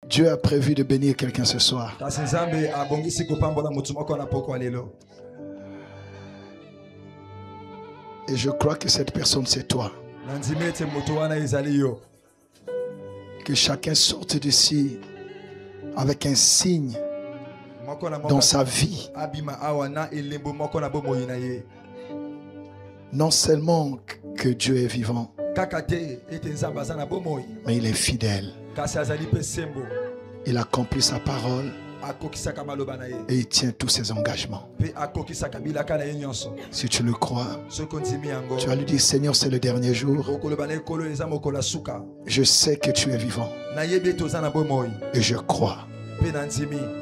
Dieu a prévu de bénir quelqu'un ce soir. Et je crois que cette personne, c'est toi. Que chacun sorte d'ici avec un signe dans sa vie. Non seulement que Dieu est vivant, mais il est fidèle. Il accomplit sa parole et il tient tous ses engagements. Si tu le crois, tu vas lui dire: Seigneur, c'est le dernier jour. Je sais que tu es vivant et je crois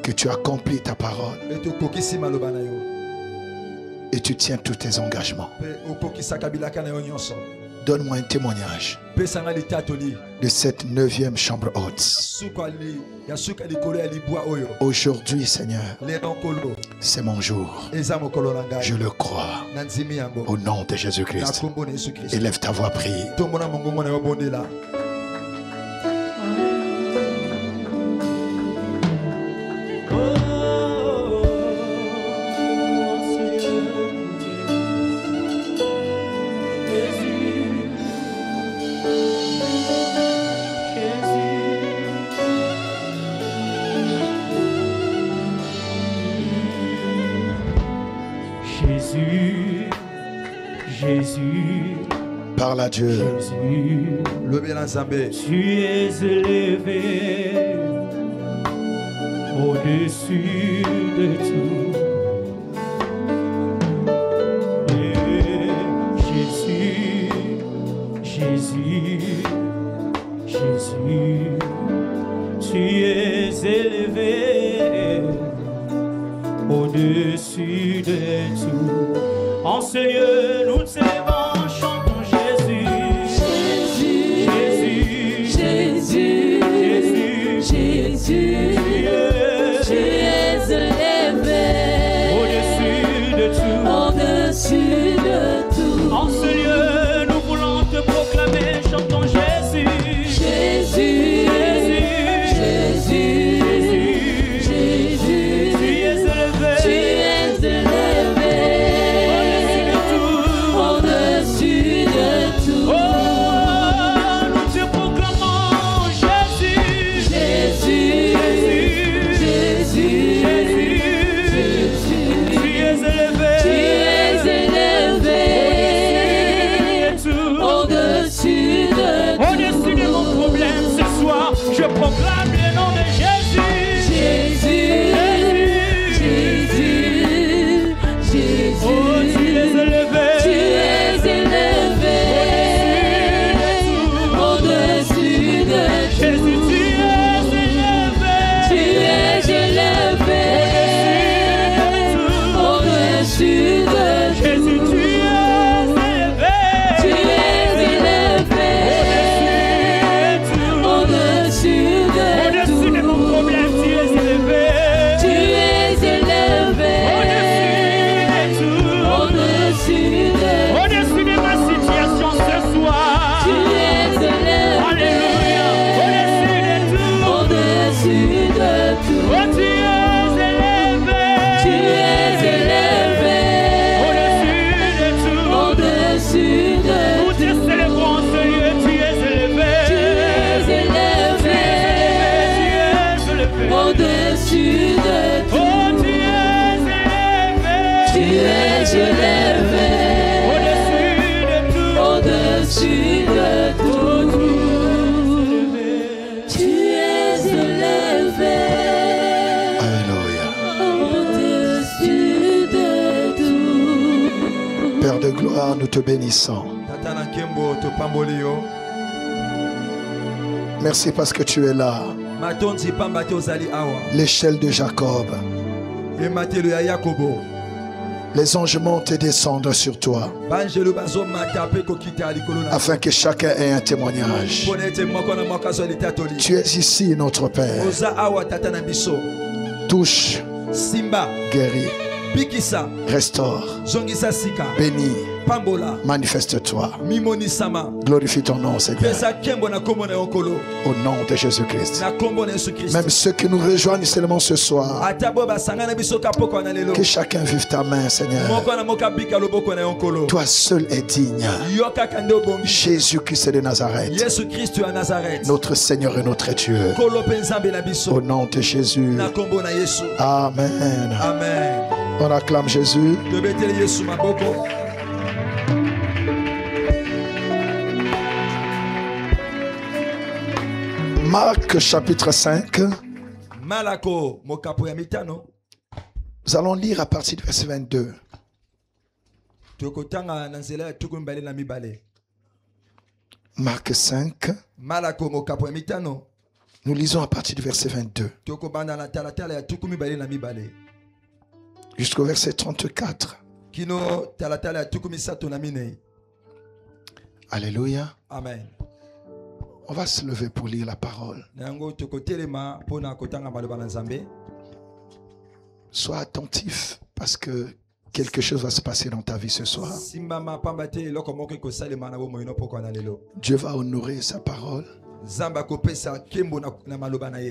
que tu accomplis ta parole et tu tiens tous tes engagements. Donne-moi un témoignage de cette 9e chambre haute. Aujourd'hui, Seigneur, c'est mon jour. Je le crois. Au nom de Jésus-Christ. Élève ta voix, prie. Parle à Dieu. Jésus, tu es élevé au-dessus de tout. Et Jésus, Jésus, Jésus, tu es élevé au-dessus de tout. En ce lieu, nous t'aimons, chantons Jésus. Jésus, Jésus, Jésus, Jésus, tu es élevé au-dessus de tout. Au-dessus de tout. En ce lieu, nous voulons te proclamer, chantons Jésus. Jésus, Jésus, Jésus, Jésus, tu es élevé. Tu es élevé. Je proclame le nom de Jésus. Jésus, Jésus, Jésus, oh, tu es élevé. Tu es élevé au-dessus de Jésus, tu es élevé. Tu es élevé au-dessus de Jésus, tu es élevé. Tu es élevé au-dessus de mon problème, tu es élevé. Tu es élevé au-dessus de ma situation ce soir. Tu es élevé. Alléluia. Au-dessus de tout. Oh, tu es élevé. Tu es élevé au-dessus de tout. Nous te célébrons, Seigneur, tu es élevé. Tu es élevé au-dessus de tout. Oh, tu es élevé. Tu es élevé au-dessus de tout. Tu es élevé. Alléluia. Au-dessus de tout. Père de gloire, nous te bénissons. Merci parce que tu es là. L'échelle de Jacob. Les anges montent et descendent sur toi, afin que chacun ait un témoignage. Tu es ici, notre Père. Touche, guéris, restaure, bénis, Manifeste-toi. Glorifie ton nom, Seigneur. Au nom de Jésus-Christ. Même ceux qui nous rejoignent seulement ce soir, que chacun vive ta main, Seigneur. Toi seul es digne. Jésus-Christ de Nazareth, notre Seigneur et notre Dieu. Au nom de Jésus. Amen. Amen. On acclame Jésus. Marc chapitre 5. Nous allons lire à partir du verset 22. Marc 5. Nous lisons à partir du verset 22 jusqu'au verset 34. Alléluia. Amen. On va se lever pour lire la parole. Sois attentif parce que quelque chose va se passer dans ta vie ce soir. Dieu va honorer sa parole,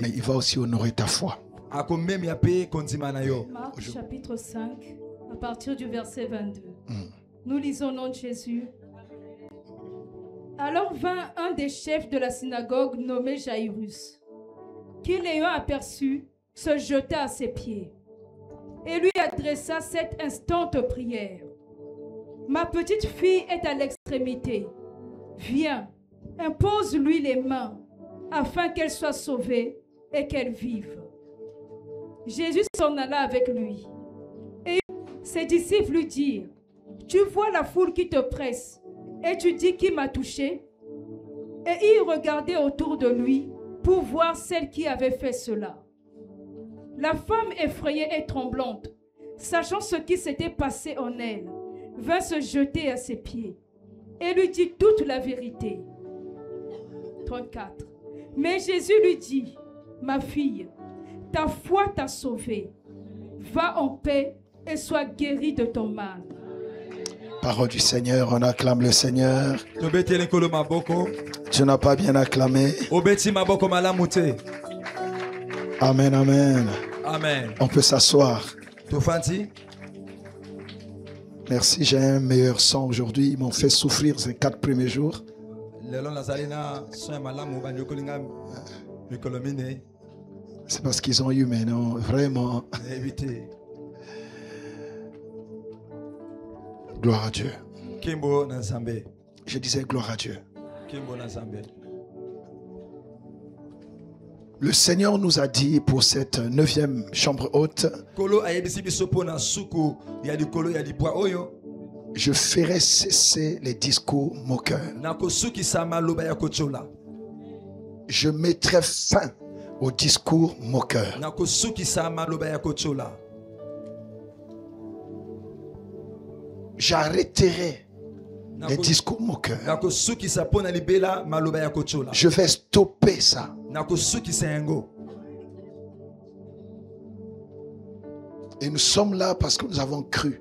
mais il va aussi honorer ta foi. Marc chapitre 5, à partir du verset 22. Nous lisons au nom de Jésus. Alors vint un des chefs de la synagogue nommé Jairus, qui l'ayant aperçu, se jeta à ses pieds et lui adressa cette instante prière. Ma petite fille est à l'extrémité. Viens, impose-lui les mains, afin qu'elle soit sauvée et qu'elle vive. Jésus s'en alla avec lui. Et ses disciples lui dirent, tu vois la foule qui te presse, et tu dis qui m'a touché? Et il regardait autour de lui pour voir celle qui avait fait cela. La femme effrayée et tremblante, sachant ce qui s'était passé en elle, vint se jeter à ses pieds et lui dit toute la vérité. 34. Mais Jésus lui dit, ma fille, ta foi t'a sauvée. Va en paix et sois guérie de ton mal. Parole du Seigneur, on acclame le Seigneur. Tu n'as pas bien acclamé. Amen, amen. Amen. On peut s'asseoir. Merci, j'ai un meilleur son aujourd'hui. Ils m'ont fait souffrir ces 4 premiers jours. C'est parce qu'ils ont eu, mais non, vraiment. Gloire à Dieu. Je disais gloire à Dieu. Le Seigneur nous a dit pour cette 9e chambre haute, je ferai cesser les discours moqueurs. Je mettrai fin aux discours moqueurs. J'arrêterai les discours moqueurs. Je vais stopper ça. Et nous sommes là parce que nous avons cru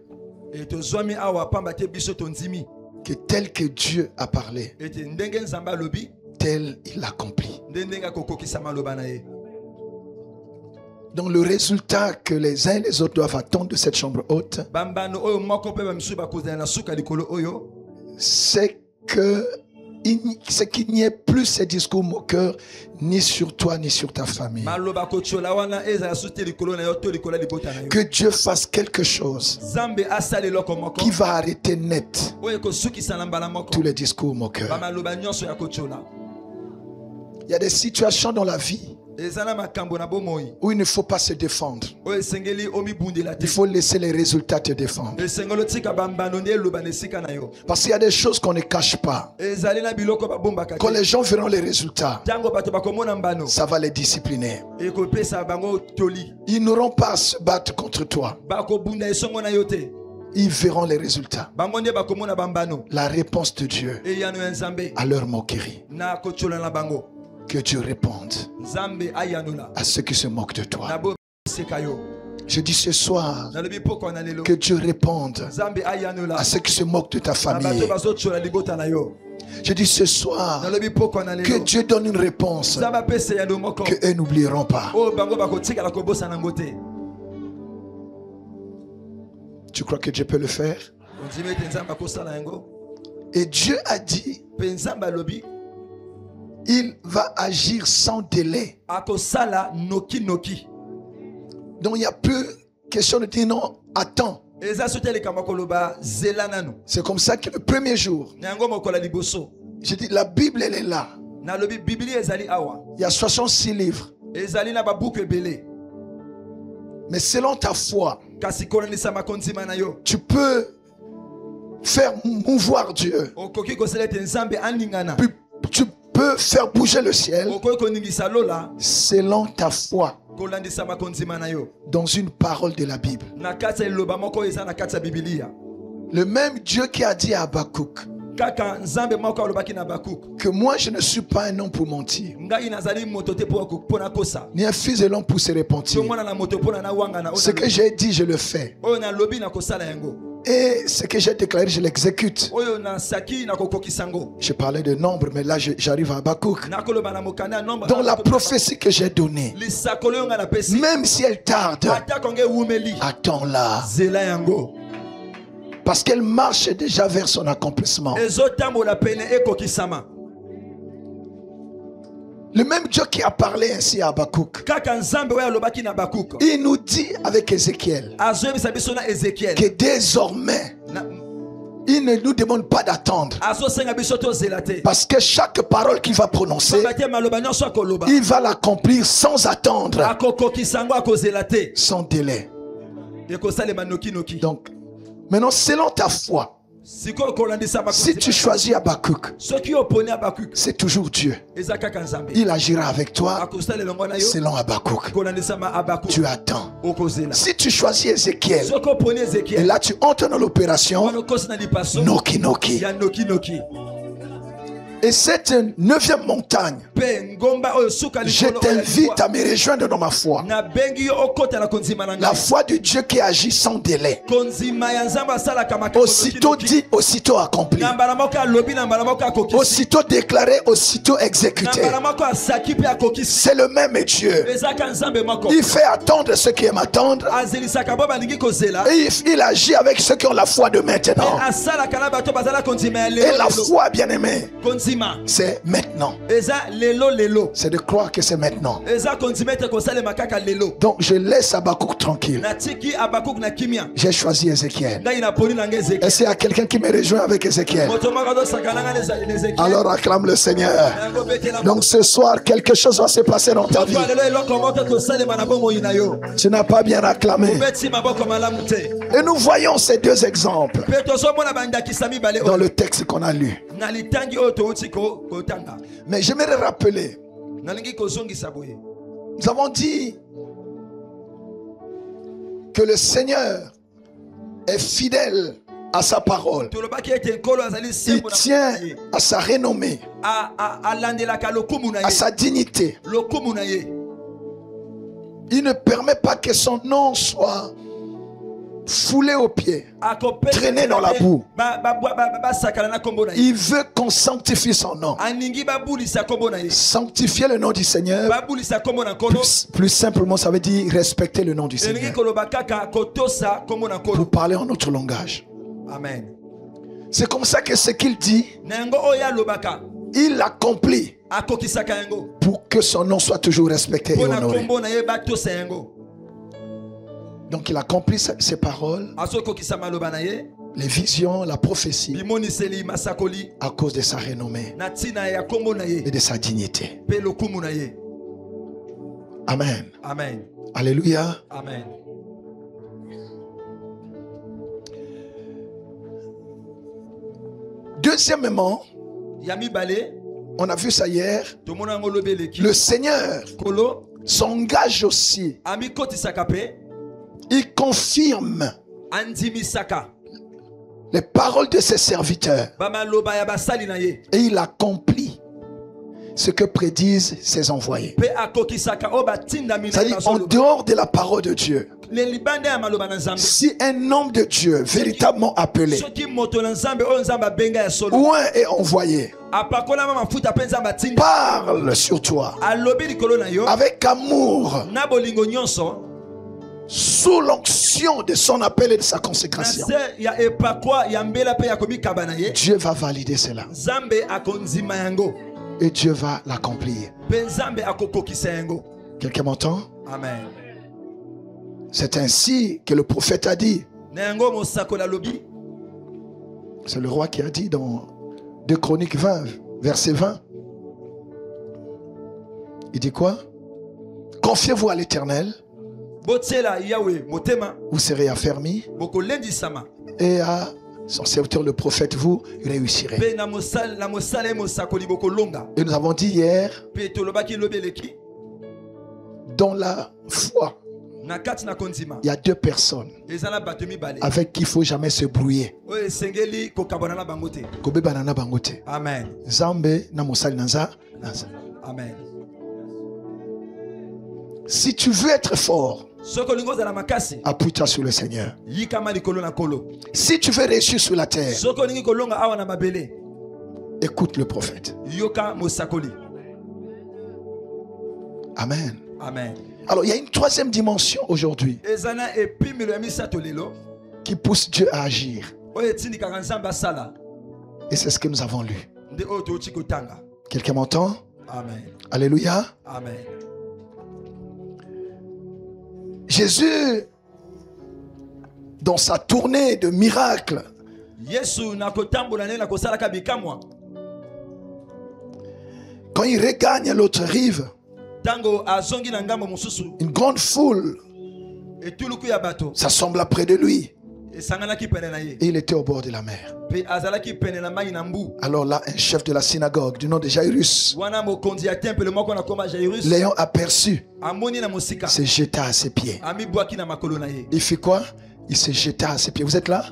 que tel que Dieu a parlé, tel il l'accomplit. Donc le résultat que les uns et les autres doivent attendre de cette chambre haute, c'est qu'il n'y ait plus ces discours moqueurs ni sur toi ni sur ta famille. Que Dieu fasse quelque chose qui va arrêter net tous les discours moqueurs. Il y a des situations dans la vie où il ne faut pas se défendre. Il faut laisser les résultats te défendre. Parce qu'il y a des choses qu'on ne cache pas. Quand les gens verront les résultats, ça va les discipliner. Ils n'auront pas à se battre contre toi. Ils verront les résultats. La réponse de Dieu à leur moquerie. Que Dieu réponde à ceux qui se moquent de toi. Je dis ce soir que Dieu réponde à ceux qui se moquent de ta famille. Je dis ce soir que Dieu donne une réponse qu'eux n'oublieront pas. Tu crois que Dieu peut le faire? Et Dieu a dit, il va agir sans délai. Donc il n'y a plus question de dire non, attends. C'est comme ça que le premier jour, j'ai dit la Bible elle est là. Il y a 66 livres. Mais selon ta foi, tu peux faire mouvoir Dieu. Tu peux faire bouger le ciel selon ta foi dans une parole de la Bible. Le même Dieu qui a dit à Habakkuk que moi je ne suis pas un homme pour mentir, ni un fils de l'homme pour se repentir. Ce que j'ai dit je le fais, et ce que j'ai déclaré je l'exécute. Je parlais de nombre, mais là j'arrive à Habakkuk. Dans la prophétie que j'ai donnée, même si elle tarde, attends-la, parce qu'elle marche déjà vers son accomplissement. Le même Dieu qui a parlé ainsi à Habakkuk, il nous dit avec Ézéchiel que désormais il ne nous demande pas d'attendre, parce que chaque parole qu'il va prononcer, il va l'accomplir sans attendre, sans délai. Donc maintenant, selon ta foi, si tu choisis Habakkuk, c'est toujours Dieu. Il agira avec toi selon Habakkuk. Tu attends. Si tu choisis Ézéchiel, et là tu entres dans l'opération Noki Noki. Et cette 9e montagne, je t'invite à me rejoindre dans ma foi. La foi de Dieu qui agit sans délai. Aussitôt dit, aussitôt accompli. Aussitôt déclaré, aussitôt exécuté. C'est le même Dieu. Il fait attendre ceux qui aiment attendre, et il agit avec ceux qui ont la foi de maintenant. Et la foi, bien aimée, c'est maintenant. C'est de croire que c'est maintenant. Donc je laisse Habakkuk tranquille. J'ai choisi Ézéchiel. Est-ce qu'il y a quelqu'un qui me rejoint avec Ézéchiel? Alors acclame le Seigneur. Donc ce soir quelque chose va se passer dans ta vie. Tu n'as pas bien acclamé. Et nous voyons ces deux exemples dans le texte qu'on a lu. Mais j'aimerais rappeler, nous avons dit que le Seigneur est fidèle à sa parole. Il tient à sa renommée, à sa dignité. Il ne permet pas que son nom soit foulé aux pieds, traîné dans la boue. Il veut qu'on sanctifie son nom. Sanctifier le nom du Seigneur, plus simplement, ça veut dire respecter le nom du Seigneur. Pour parler en notre langage. Amen. C'est comme ça que ce qu'il dit, il l'accomplit pour que son nom soit toujours respecté et honoré. Donc il accomplit ses paroles, les visions, la prophétie, à cause de sa renommée et de sa dignité. Amen. Amen. Alléluia. Amen. Deuxièmement, on a vu ça hier, le Seigneur s'engage aussi. Il confirme les paroles de ses serviteurs et il accomplit ce que prédisent ses envoyés. C'est-à-dire en dehors de la parole de Dieu. Si un homme de Dieu véritablement appelé ou un est envoyé parle sur toi avec amour, sous l'onction de son appel et de sa consécration, Dieu va valider cela et Dieu va l'accomplir. Quelqu'un m'entend? Amen. C'est ainsi que le prophète a dit. C'est le roi qui a dit dans 2 Chroniques 20, verset 20. Il dit quoi? Confiez-vous à l'Éternel, vous serez affermis, et à son serviteur le prophète, vous réussirez. Et nous avons dit hier, dans la foi, il y a 2 personnes avec qui il ne faut jamais se brouiller. Amen. Amen. Si tu veux être fort, appuie-toi sur le Seigneur. Si tu veux réussir sur la terre, écoute le prophète. Amen. Amen. Alors il y a une 3e dimension aujourd'hui qui pousse Dieu à agir. Et c'est ce que nous avons lu. Quelqu'un m'entend? Amen. Alléluia. Amen. Jésus, dans sa tournée de miracles, quand il regagne l'autre rive, une grande foule s'assemble près de lui. Et il était au bord de la mer. Alors là, un chef de la synagogue du nom de Jairus, l'ayant aperçu, s'est jeté à ses pieds. Il fait quoi? Il s'est jeté à ses pieds. Vous êtes là?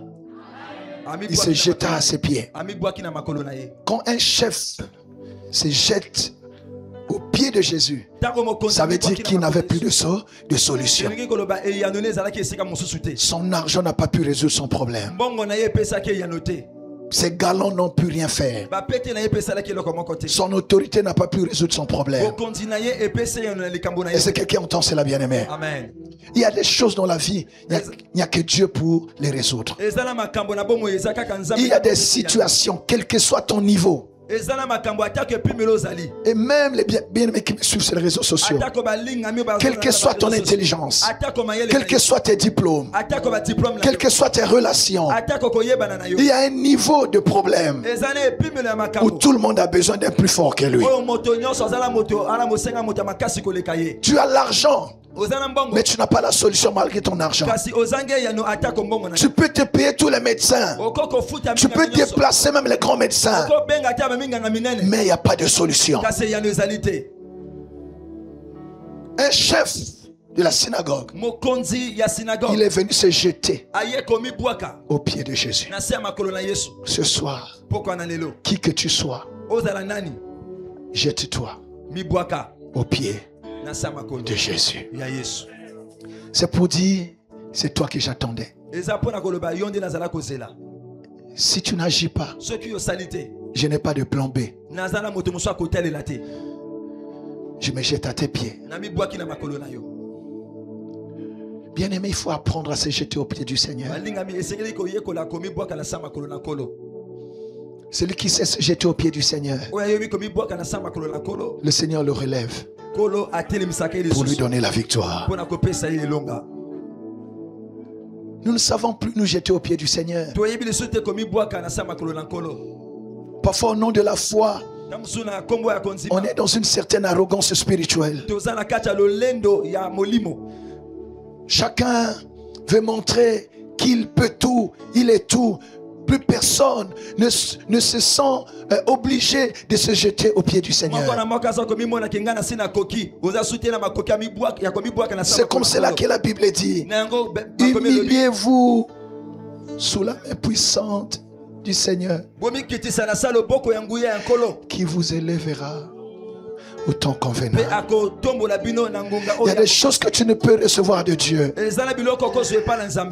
Il s'est jeté à ses pieds. Quand un chef se jette au pied de Jésus, ça veut dire qu'il n'avait plus de solution. Son argent n'a pas pu résoudre son problème. Ses galons n'ont pu rien faire. Son autorité n'a pas pu résoudre son problème. Est-ce que quelqu'un entend cela, bien-aimé? Amen. Il y a des choses dans la vie, il n'y a que Dieu pour les résoudre. Il y a des situations, quel que soit ton niveau. Et même les bien-aimés qui me suivent sur les réseaux sociaux, quelle que soit ton intelligence, quels que soient tes diplômes, quelles que soient tes relations, il y a un niveau de problème où tout le monde a besoin d'un plus fort que lui. Tu as l'argent, mais tu n'as pas la solution malgré ton argent. Tu peux te payer tous les médecins, tu peux déplacer même les grands médecins, mais il n'y a pas de solution. Un chef de la synagogue, il est venu se jeter au pied de Jésus. Ce soir, qui que tu sois, jette-toi au pied de Jésus. C'est pour dire, c'est toi que j'attendais. Si tu n'agis pas, je n'ai pas de plan B. Je me jette à tes pieds. Bien-aimé, il faut apprendre à se jeter au pied du Seigneur. Celui qui sait se jeter au pied du Seigneur, le Seigneur le relève pour lui donner la victoire. Nous ne savons plus nous jeter au pied du Seigneur. Parfois au nom de la foi, on est dans une certaine arrogance spirituelle. Chacun veut montrer qu'il peut tout, il est tout. Plus personne ne se sent obligé de se jeter au pied du Seigneur. C'est comme cela que la Bible dit. Humiliez-vous sous la main puissante du Seigneur, qui vous élèvera ou ton convenable. Il y a des choses que tu ne peux recevoir de Dieu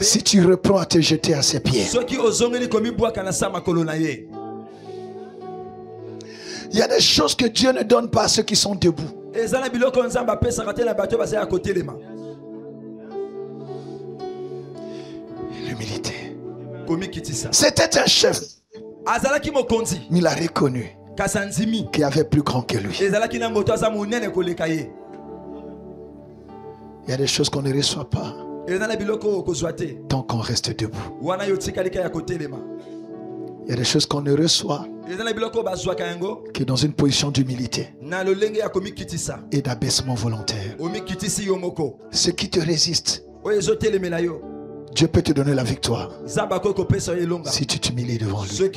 si tu reprends à te jeter à ses pieds. Il y a des choses que Dieu ne donne pas à ceux qui sont debout. L'humilité. C'était un chef. Mais il a reconnu qu'il y avait plus grand que lui. Il y a des choses qu'on ne reçoit pas tant qu'on reste debout. Il y a des choses qu'on ne reçoit que dans une position d'humilité et d'abaissement volontaire. Ce qui te résiste, Dieu peut te donner la victoire si tu t'humilies devant lui.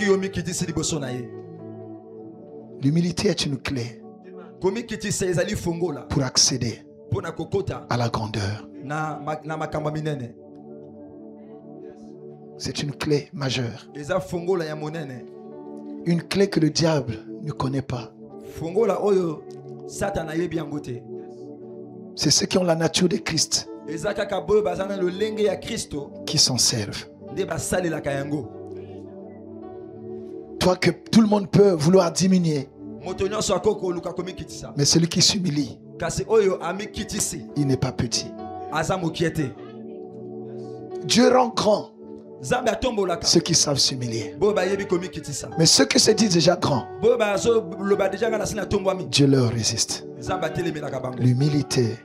L'humilité est une clé pour accéder à la grandeur. C'est une clé majeure. Une clé que le diable ne connaît pas. C'est ceux qui ont la nature de Christ qui s'en servent. Toi que tout le monde peut vouloir diminuer, mais celui qui s'humilie, il n'est pas petit. Dieu rend grand ceux qui savent s'humilier. Mais ceux qui se disent déjà grands, Dieu leur résiste. L'humilité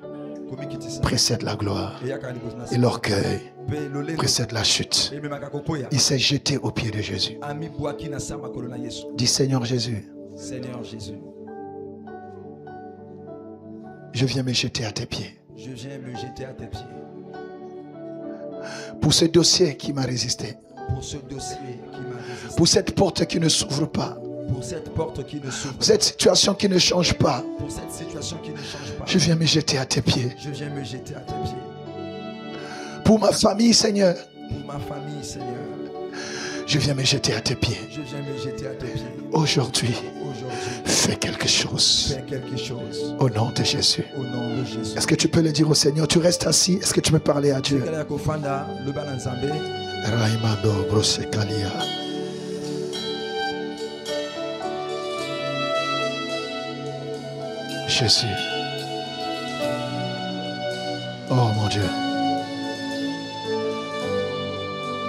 précède la gloire et l'orgueil précède la chute. Il s'est jeté aux pieds de Jésus. Dis Seigneur Jésus, je viens me jeter à tes pieds. Pour ce dossier qui m'a résisté. Pour cette porte qui ne s'ouvre pas. Pour cette situation qui ne change pas. Je viens me jeter à tes pieds. Pour ma famille, Seigneur. Je viens me jeter à tes pieds. Aujourd'hui, fais quelque chose. Au nom de Jésus. Est-ce que tu peux le dire au Seigneur? Tu restes assis. Est-ce que tu peux parler à Dieu? Raimando Brosekalia. Jésus. Oh mon Dieu.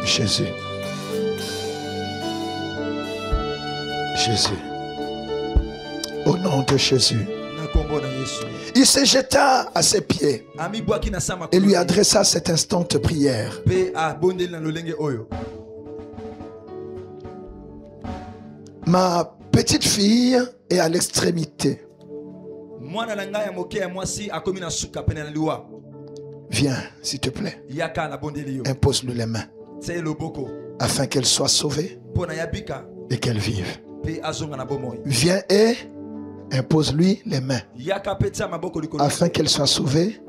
Jésus. Jésus. Au nom de Jésus. Il se jeta à ses pieds et lui adressa cette instante prière. Ma petite fille est à l'extrémité. Viens, s'il te plaît. Impose-lui les mains afin qu'elle soit sauvée et qu'elle vive. Viens et impose-lui les mains afin qu'elle soit sauvée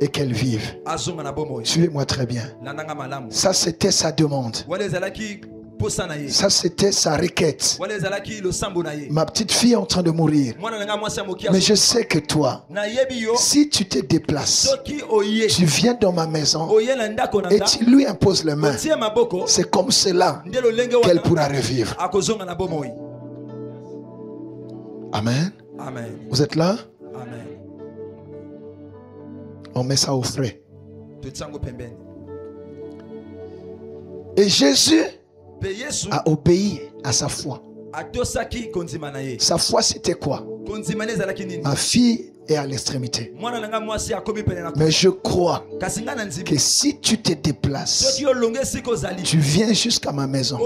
et qu'elle vive. Suivez-moi très bien. Ça, c'était sa demande. Ça, c'était sa requête. Ma petite fille est en train de mourir. Mais je sais que toi, si tu te déplaces, tu viens dans ma maison et tu lui imposes les mains, c'est comme cela qu'elle pourra revivre. Amen. Vous êtes là? On met ça au frais. Et Jésus a obéi à sa foi. Sa foi, c'était quoi? Ma fille est à l'extrémité. Mais je crois que si tu te déplaces, tu viens jusqu'à ma maison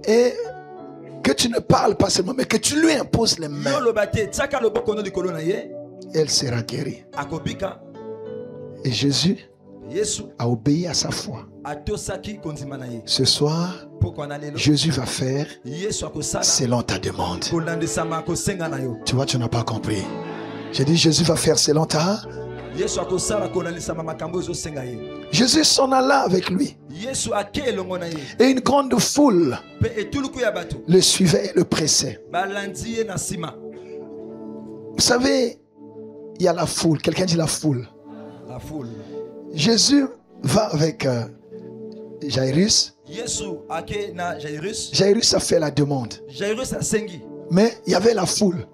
et que tu ne parles pas seulement, mais que tu lui imposes les mains, elle sera guérie. Et Jésus a obéi à sa foi. Ce soir, Jésus va faire selon ta demande. Tu vois, tu n'as pas compris. J'ai dit Jésus va faire selon ta. Jésus s'en alla avec lui. Et une grande foule le suivait et le pressait. Vous savez, il y a la foule. Quelqu'un dit la foule. La foule. Jésus va avec Jairus. Jairus a fait la demande. Mais il y avait la foule.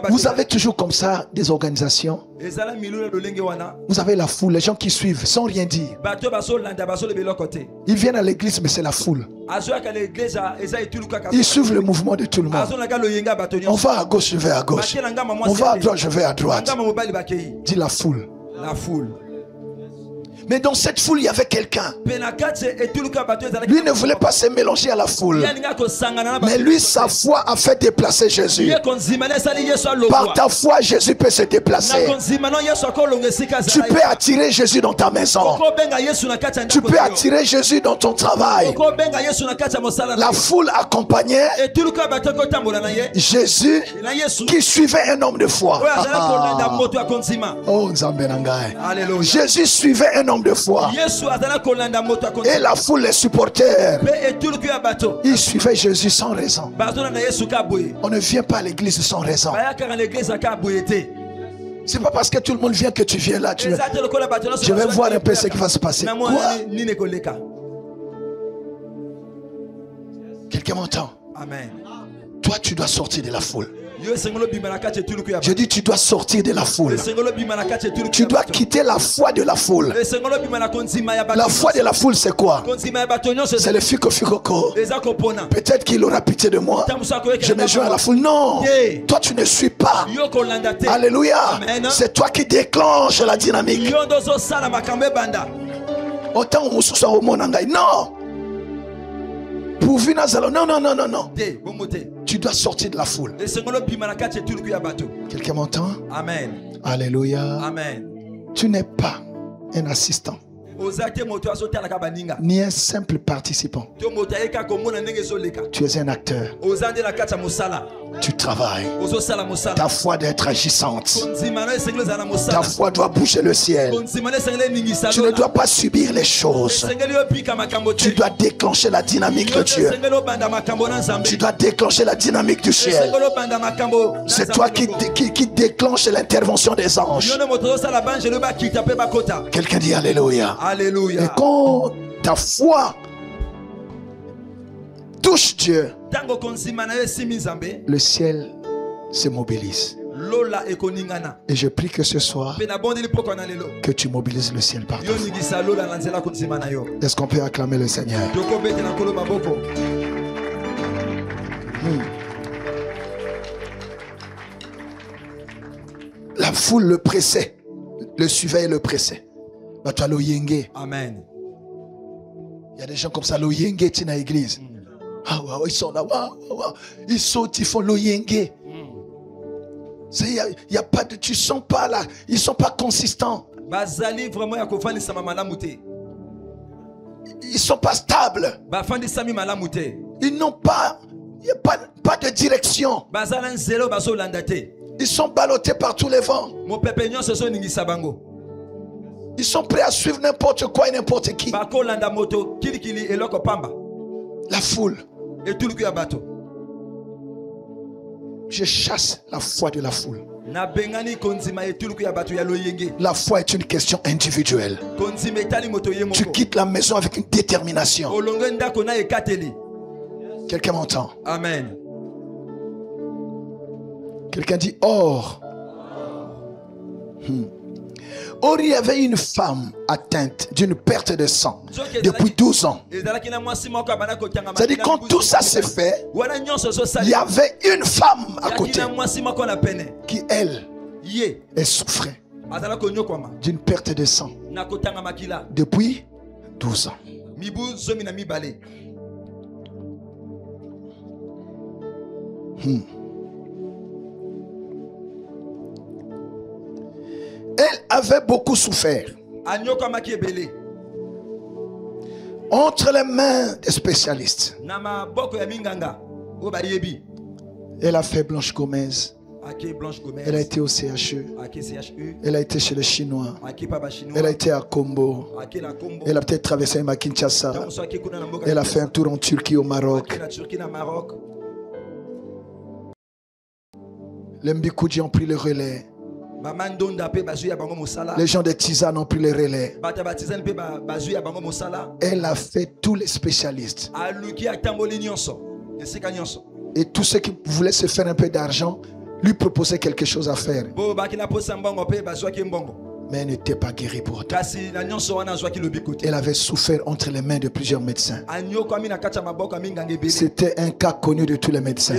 Vous avez toujours comme ça des organisations. Vous avez la foule, les gens qui suivent sans rien dire. Ils viennent à l'église, mais c'est la foule. Ils suivent le mouvement de tout le monde. On va à gauche, je vais à gauche. On va à droite, je vais à droite. Dit la foule. La foule. Mais dans cette foule, il y avait quelqu'un. Lui ne voulait pas se mélanger à la foule. Mais lui, sa foi a fait déplacer Jésus. Par ta foi, Jésus peut se déplacer. Tu peux attirer Jésus dans ta maison. Tu peux attirer Jésus dans ton travail. La foule accompagnait Jésus qui suivait un homme de foi. Oh, Jésus suivait un homme de foi. Et la foule, les supporters, ils suivaient Jésus sans raison. On ne vient pas à l'église sans raison. C'est pas parce que tout le monde vient que tu viens là. Je vais voir un peu ce qui va se passer. Quoi? Quelqu'un m'entend? Amen. Toi, tu dois sortir de la foule. Je dis, tu dois sortir de la foule. Tu dois quitter la foi de la foule. La foi de la foule, c'est quoi? C'est le fico. Peut-être qu'il aura pitié de moi. Je me joins à la foule. Non, toi, tu ne suis pas. Alléluia. C'est toi qui déclenche la dynamique. Autant on se soit au monde. Non. Non. Tu dois sortir de la foule. Quelqu'un m'entend? Amen. Alléluia. Amen. Tu n'es pas un assistant, ni un simple participant. Tu es un acteur. Tu travailles. Ta foi doit être agissante. Ta foi doit bouger le ciel. Tu ne dois pas subir les choses. Tu dois déclencher la dynamique de Dieu. Tu dois déclencher la dynamique du ciel. C'est toi qui déclenche l'intervention des anges. Quelqu'un dit Alléluia. Alléluia. Et quand ta foi touche Dieu, le ciel se mobilise. Et je prie que ce soir, que tu mobilises le ciel partout. Est-ce qu'on peut acclamer le Seigneur? La foule le pressait, le suivait et le pressait. Amen. Il y a des gens comme ça, l'oyenge est dans l'église. Ils sont là, ils sautent, ils font l'oyenge. Il y a pas de, tu sens pas là, ils sont pas consistants. Ils sont pas stables. Ils n'ont pas, il n'y a pas de direction. Ils sont ballottés par tous les vents. Ils sont prêts à suivre n'importe quoi et n'importe qui. La foule. Je chasse la foi de la foule. La foi est une question individuelle. Tu quittes la maison avec une détermination. Quelqu'un m'entend? Amen. Quelqu'un dit or. Or, il y avait une femme atteinte d'une perte de sang depuis 12 ans. C'est-à-dire quand tout ça s'est fait, il y avait une femme à côté qui, elle souffrait d'une perte de sang depuis 12 ans. Elle avait beaucoup souffert entre les mains des spécialistes. Elle a fait Blanche Gomez. Elle a été au CHU. Elle a été chez les Chinois. Elle a été à Combo. Elle a peut-être traversé à Kinshasa. Elle a fait un tour en Turquie, au Maroc. Les Mbikoudji ont pris le relais. Les gens de Tisane ont pris le relais. Elle a fait tous les spécialistes. Et tous ceux qui voulaient se faire un peu d'argent lui proposaient quelque chose à faire. Mais elle n'était pas guérie pour autant. Elle avait souffert entre les mains de plusieurs médecins. C'était un cas connu de tous les médecins.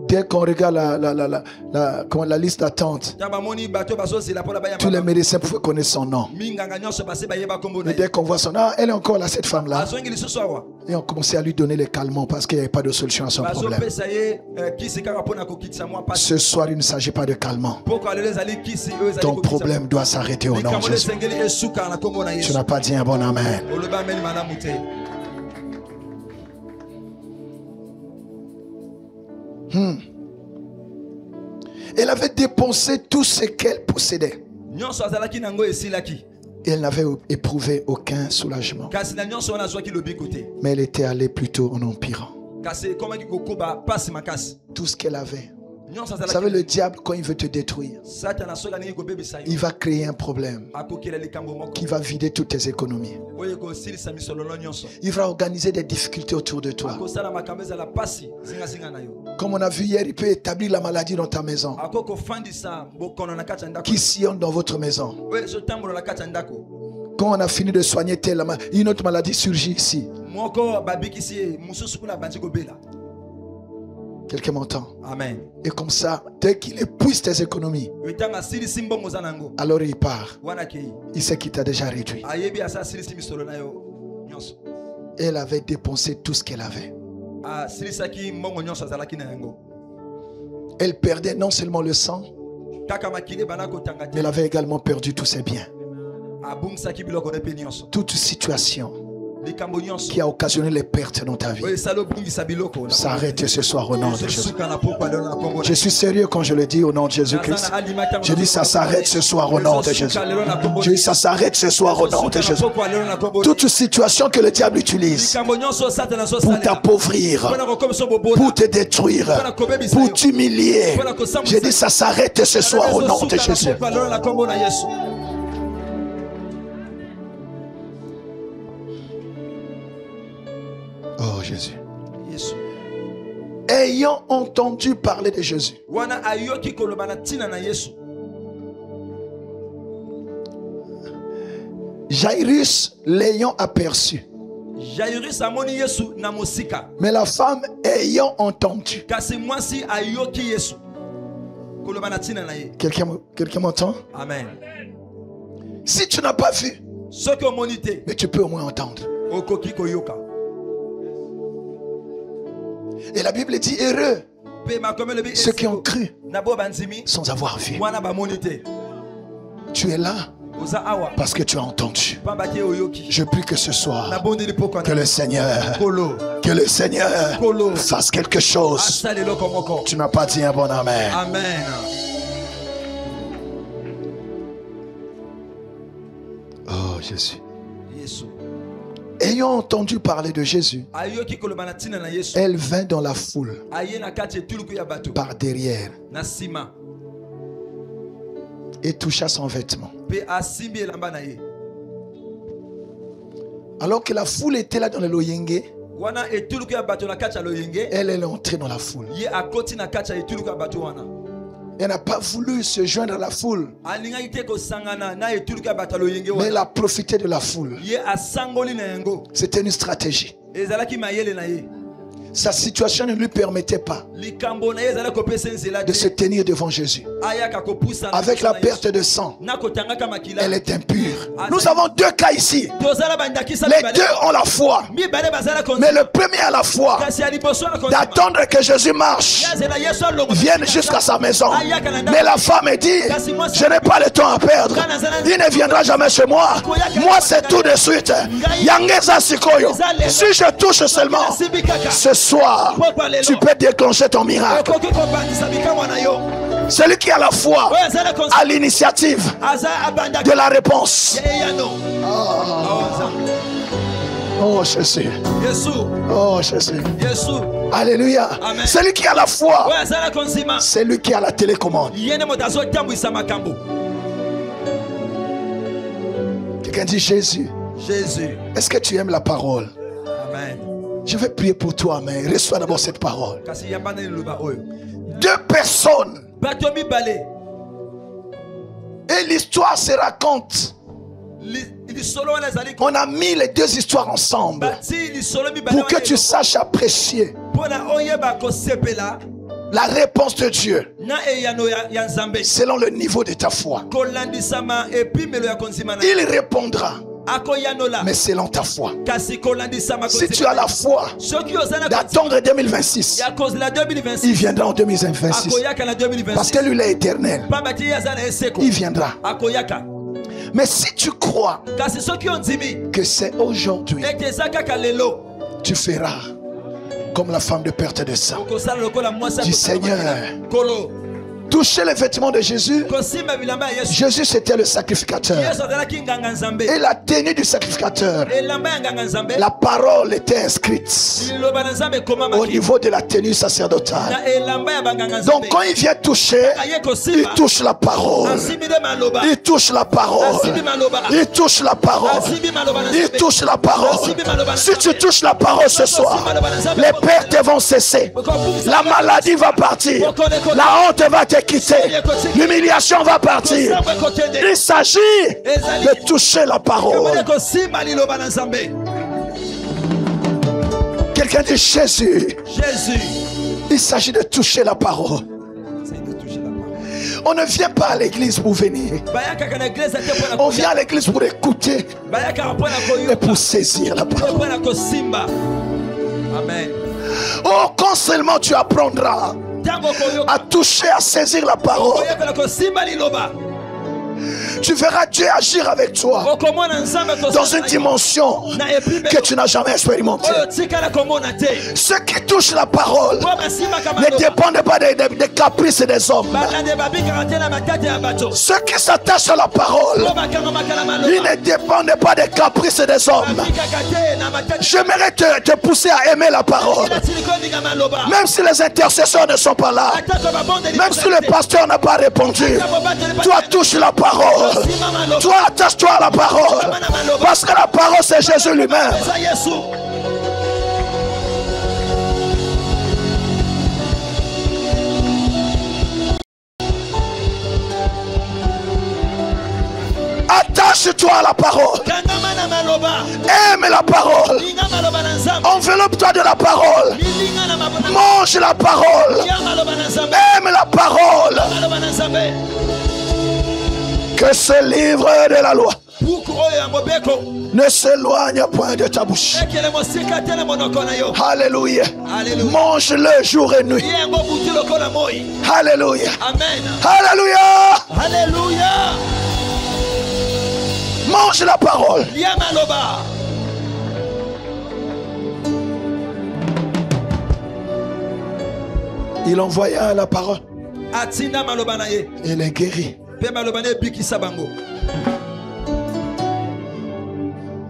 Dès qu'on regarde la liste d'attente, tous les médecins pouvaient connaître son nom. Mais dès qu'on voit son nom, elle est encore là, cette femme-là. Et on commençait à lui donner les calmants parce qu'il n'y avait pas de solution à son problème. Ce soir, il ne s'agit pas de calmants. Ton problème doit s'arrêter au nom de Jésus. Tu n'as pas dit un bon amen. Elle avait dépensé tout ce qu'elle possédait. Et elle n'avait éprouvé aucun soulagement. Mais elle était allée plutôt en empirant. Tout ce qu'elle avait. Vous savez, le diable, quand il veut te détruire, il va créer un problème qui va vider toutes tes économies. Il va organiser des difficultés autour de toi. Comme on a vu hier, il peut établir la maladie dans ta maison, qui sillonne dans votre maison. Quand on a fini de soigner telle maladie, une autre maladie surgit ici. Quelqu'un m'entend? Amen. Et comme ça, dès qu'il épuise tes économies, alors il part. Il sait qu'il t'a déjà réduit. Elle avait dépensé tout ce qu'elle avait. Elle perdait non seulement le sang, mais elle avait également perdu tous ses biens. Toute situation qui a occasionné les pertes dans ta vie s'arrête ce soir au nom de Jésus. Je suis sérieux quand je le dis au nom de Jésus-Christ. Je dis ça s'arrête ce soir au nom de Jésus. Je dis ça s'arrête ce soir au nom de Jésus. Toute situation que le diable utilise pour t'appauvrir, pour te détruire, pour t'humilier, je dis ça s'arrête ce soir au nom de Jésus. Oh Jésus. Ayant entendu parler de Jésus, Jairus l'ayant aperçu, mais la femme ayant entendu. Quelqu'un m'entend? Amen. Si tu n'as pas vu, mais tu peux au moins entendre. Et la Bible dit heureux ceux qui ont cru sans avoir vu. Tu es là parce que tu as entendu. Je prie que ce soir, que le Seigneur fasse quelque chose. Tu n'as pas dit un bon amen. Amen. Oh Jésus. Ayant entendu parler de Jésus, elle vint dans la foule par derrière et toucha son vêtement. Alors que la foule était là dans le Loyenge, elle est entrée dans la foule. Elle n'a pas voulu se joindre à la foule, mais elle a profité de la foule. C'était une stratégie. Sa situation ne lui permettait pas de se tenir devant Jésus. Avec la perte de sang, elle est impure. Nous avons deux cas ici. Les deux ont la foi, mais le premier a la foi d'attendre que Jésus marche, vienne jusqu'à sa maison. Mais la femme dit: je n'ai pas le temps à perdre, il ne viendra jamais chez moi. Moi c'est tout de suite. Si je touche seulement, ce soir, tu peux déclencher ton miracle. Celui qui a la foi a l'initiative de la réponse. Oh Jésus. Oh Jésus. Alléluia. Amen. Celui qui a la foi, c'est lui qui a la télécommande. Quelqu'un dit Jésus. Jésus. Est-ce que tu aimes la parole? Amen. Je vais prier pour toi, mais reçois d'abord cette parole. 2 personnes. Et l'histoire se raconte. On a mis les 2 histoires ensemble pour que tu saches apprécier la réponse de Dieu selon le niveau de ta foi. Il répondra, mais selon ta foi. Si tu as la foi d'attendre 2026, il viendra en 2026. Parce que lui, il est éternel. Il viendra. Mais si tu crois que c'est aujourd'hui, tu feras comme la femme de perte de sang. Du Seigneur, toucher les vêtements de Jésus. Jésus, c'était le sacrificateur. Et la tenue du sacrificateur, la parole était inscrite au niveau de la tenue sacerdotale. Donc quand il vient toucher, il touche la parole. Il touche la parole. Il touche la parole. Il touche la parole. Si tu touches la parole ce soir, les pertes vont cesser. La maladie va partir. La honte va te quitter. L'humiliation va partir. Il s'agit de toucher la parole. Quelqu'un dit Jésus. Jésus. Il s'agit de toucher la parole. On ne vient pas à l'église pour venir. On vient à l'église pour écouter et pour saisir la parole. Amen. Oh, quand seulement tu apprendras à toucher, à saisir la parole, tu verras Dieu agir avec toi dans une dimension que tu n'as jamais expérimentée. Ceux qui touchent la parole ne dépendent pas des caprices des hommes. Ceux qui s'attachent à la parole, ils ne dépendent pas des caprices des hommes. J'aimerais te pousser à aimer la parole. Même si les intercesseurs ne sont pas là, même si le pasteur n'a pas répondu, toi touche la parole. Toi attache-toi à la parole. Parce que la parole c'est Jésus lui-même. Attache-toi à la parole. Aime la parole. Enveloppe-toi de la parole. Mange la parole. Aime la parole. Que ce livre de la loi ne s'éloigne point de ta bouche. Alléluia. Mange-le jour et nuit. Alléluia. Alléluia. Alléluia. Mange la parole. Il envoya la parole. Il est guéri.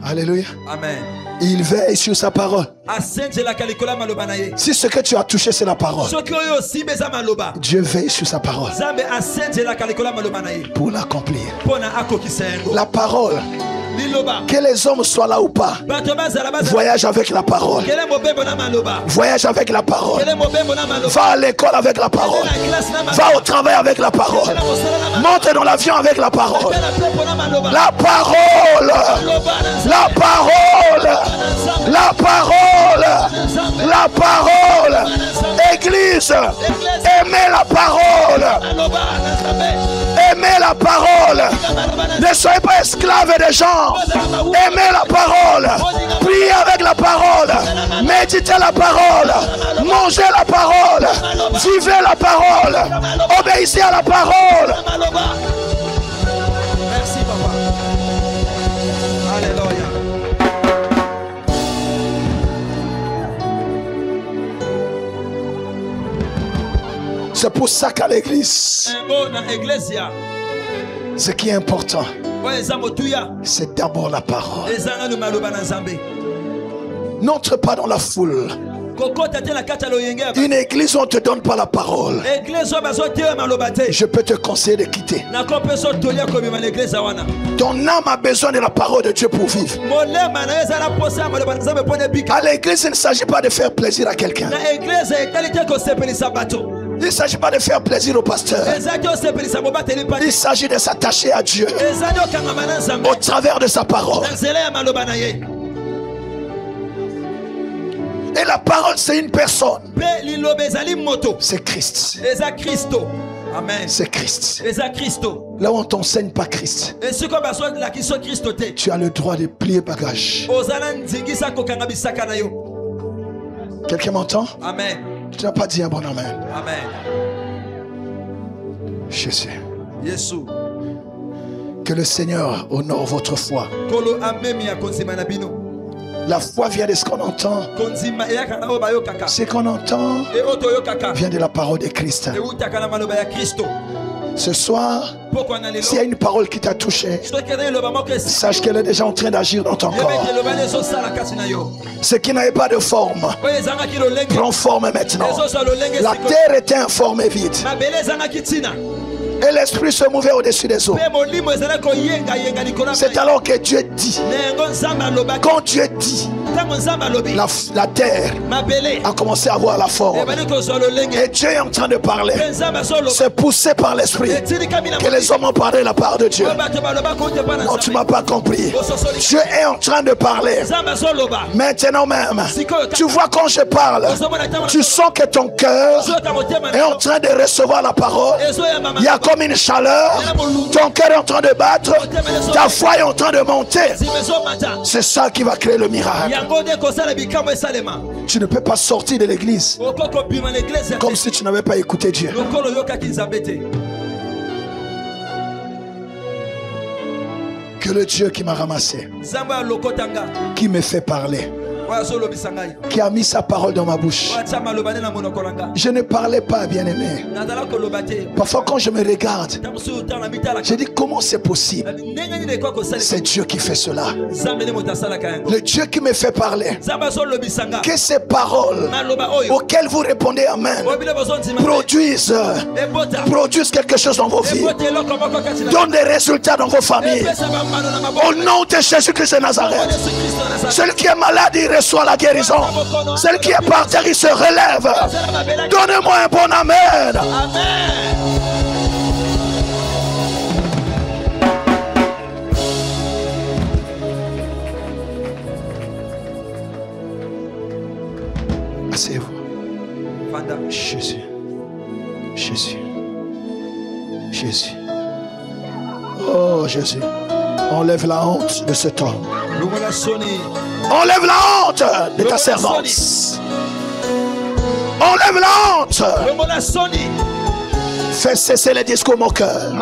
Alléluia. Amen. Il veille sur sa parole. Si ce que tu as touché c'est la parole, Dieu veille sur sa parole pour l'accomplir. La parole, que les hommes soient là ou pas, voyage avec la parole. Voyage avec la parole. Va à l'école avec la parole. Va au travail avec la parole. Monte dans l'avion avec la parole. La parole. La parole. La parole. La parole. Église, aimez la parole. Aimez la parole. Ne soyez pas esclaves des gens. Aimez la parole. Priez avec la parole. Méditez la parole. Mangez la parole. Vivez la parole. Obéissez à la parole. Merci papa. Alléluia. C'est pour ça qu'à l'église, ce qui est important, c'est d'abord la parole. N'entre pas dans la foule. Une église où on ne te donne pas la parole. Je peux te conseiller de quitter. Ton âme a besoin de la parole de Dieu pour vivre. À l'église, il ne s'agit pas de faire plaisir à quelqu'un. Il ne s'agit pas de faire plaisir au pasteur. Il s'agit de s'attacher à Dieu au travers de sa parole. Et la parole, c'est une personne. C'est Christ. Amen. C'est Christ. Là où on ne t'enseigne pas Christ, tu as le droit de plier bagage. Quelqu'un m'entend? Amen. Tu n'as pas dit un bon amen. Amen. Jésus. Yesu. Que le Seigneur honore votre foi. La foi vient de ce qu'on entend. Ce qu'on entend vient de la parole de Christ. Ce soir, s'il y a une parole qui t'a touché, sache qu'elle est déjà en train d'agir dans ton corps. Ce qui n'avait pas de forme prend forme maintenant. La terre était informe et vide. Et l'esprit se mouvait au-dessus des eaux. C'est alors que Dieu dit. Quand Dieu dit, la terre a commencé à avoir la forme. Et Dieu est en train de parler. C'est poussé par l'esprit que les hommes ont parlé de la part de Dieu. Non, tu ne m'as pas compris. Dieu est en train de parler. Maintenant même, tu vois quand je parle, tu sens que ton cœur est en train de recevoir la parole. Il y a comme une chaleur. Ton cœur est en train de battre. Ta foi est en train de monter. C'est ça qui va créer le miracle. Tu ne peux pas sortir de l'église comme si tu n'avais pas écouté Dieu. Que le Dieu qui m'a ramassé, qui me fait parler, qui a mis sa parole dans ma bouche. Je ne parlais pas, bien-aimé. Parfois quand je me regarde, je dis comment c'est possible. C'est Dieu qui fait cela. Le Dieu qui me fait parler. Que ces paroles auxquelles vous répondez amen produisent quelque chose dans vos vies. Donnent des résultats dans vos familles. Au nom de Jésus-Christ de Nazareth. Celui qui est malade, il reçoit la guérison. Celui qui est par terre, il se relève. Donnez-moi un bon amen. Asseyez-vous. Jésus. Jésus. Jésus. Oh Jésus. Enlève la honte de cet homme. Enlève la honte de ta servante. Enlève la honte. Fais cesser les discours moqueurs.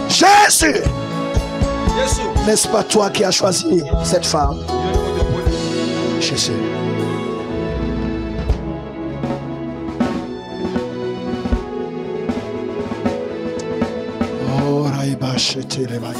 Jésus. N'est-ce pas toi qui as choisi cette femme? Jésus. Oh, Raïba, chete les mailles.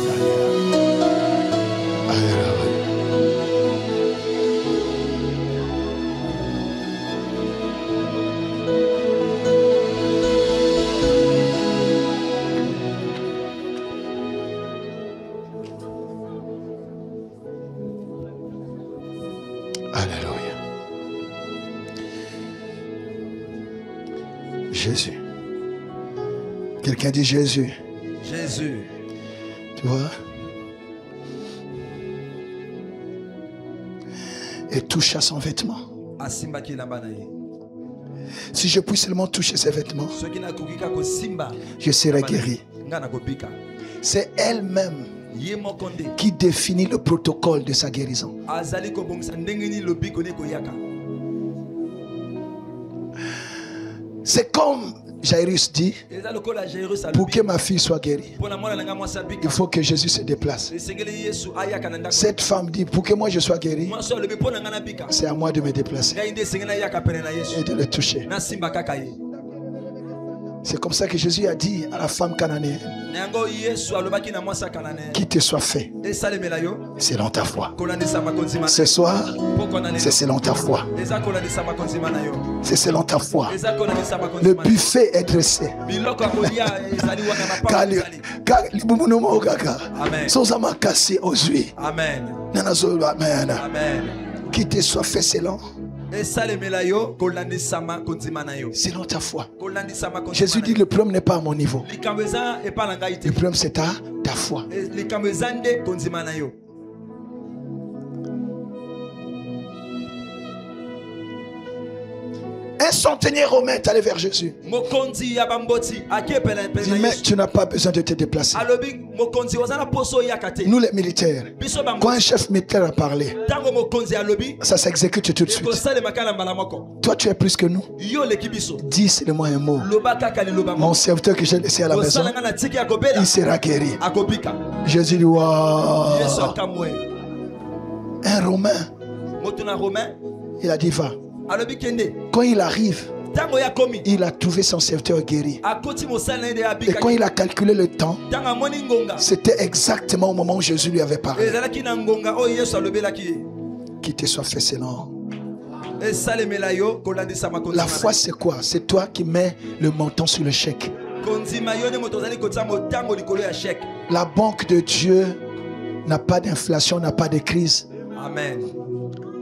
Alléluia. Jésus. Quelqu'un dit Jésus. Jésus. Tu vois? Et touche à son vêtement. Si je puis seulement toucher ses vêtements, je serai guéri. C'est elle-même qui définit le protocole de sa guérison. C'est comme Jairus dit, pour que ma fille soit guérie, il faut que Jésus se déplace. Cette femme dit, pour que moi je sois guéri, c'est à moi de me déplacer et de le toucher. C'est comme ça que Jésus a dit à la femme cananéenne, qu'il te soit fait selon ta foi. Ce soir, c'est selon ta foi. C'est selon ta foi. Le buffet est dressé. Amen. Qu'il te soit fait selon ta foi. Jésus dit le problème n'est pas à mon niveau. Le problème c'est ta foi. Un centenier romain est allé vers Jésus. Dit, mais tu n'as pas besoin de te déplacer. Nous les militaires, quand un chef militaire a parlé, ça s'exécute tout de suite. Toi tu es plus que nous. Dis seulement un mot. Mon serviteur que j'ai laissé à la maison, il sera guéri. Jésus dit, waouh. Un Romain, il a dit va. Quand il arrive, il a trouvé son serviteur guéri. Et quand il a calculé le temps, c'était exactement au moment où Jésus lui avait parlé. Qu'il te soit fait selon. La foi c'est quoi? C'est toi qui mets le montant sur le chèque. La banque de Dieu n'a pas d'inflation, n'a pas de crise. Amen.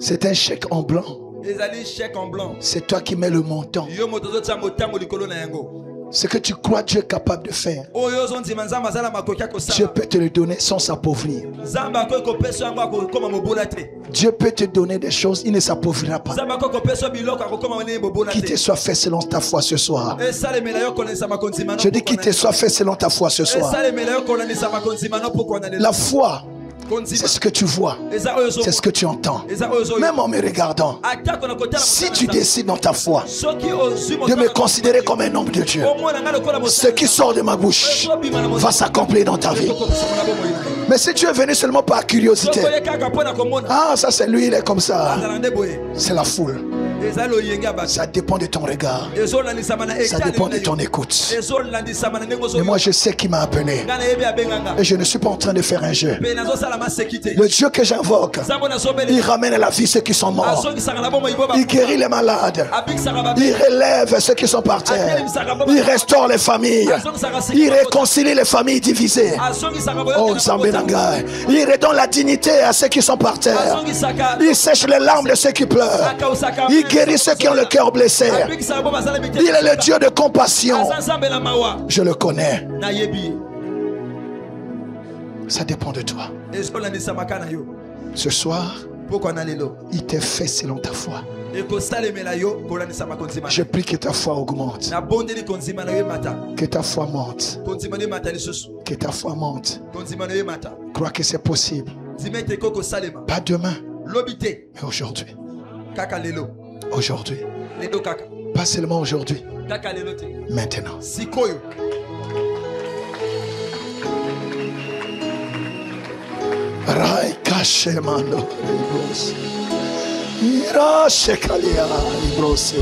C'est un chèque en blanc. C'est toi qui mets le montant. Ce que tu crois Dieu est capable de faire, Dieu peut te le donner sans s'appauvrir. Dieu peut te donner des choses, il ne s'appauvrira pas. Qu'il te soit fait selon ta foi ce soir. Je dis qu'il te soit fait selon ta foi ce soir. La foi, c'est ce que tu vois, c'est ce que tu entends. Même en me regardant, si tu décides dans ta foi de me considérer comme un homme de Dieu, ce qui sort de ma bouche va s'accomplir dans ta vie. Mais si tu es venu seulement par curiosité, ah ça c'est lui, il est comme ça, c'est la foule. Ça dépend de ton regard. Ça dépend de ton écoute. Mais moi je sais qui m'a appelé. Et je ne suis pas en train de faire un jeu. Le Dieu que j'invoque, il ramène à la vie ceux qui sont morts. Il guérit les malades. Il relève ceux qui sont par terre. Il restaure les familles. Il réconcilie les familles divisées. Oh Zambenangai. Il redonne la dignité à ceux qui sont par terre. Il sèche les larmes de ceux qui pleurent. Il guérit ceux qui ont le cœur blessé. Il est le Dieu de compassion. Je le connais. Ça dépend de toi. Ce soir, il t'est fait selon ta foi. Je prie que ta foi augmente. Que ta foi monte. Que ta foi monte. Crois que c'est possible. Pas demain, mais aujourd'hui. Aujourd'hui. Pas seulement aujourd'hui. Maintenant. Rai kashe mando libros. Ira shekalia libros.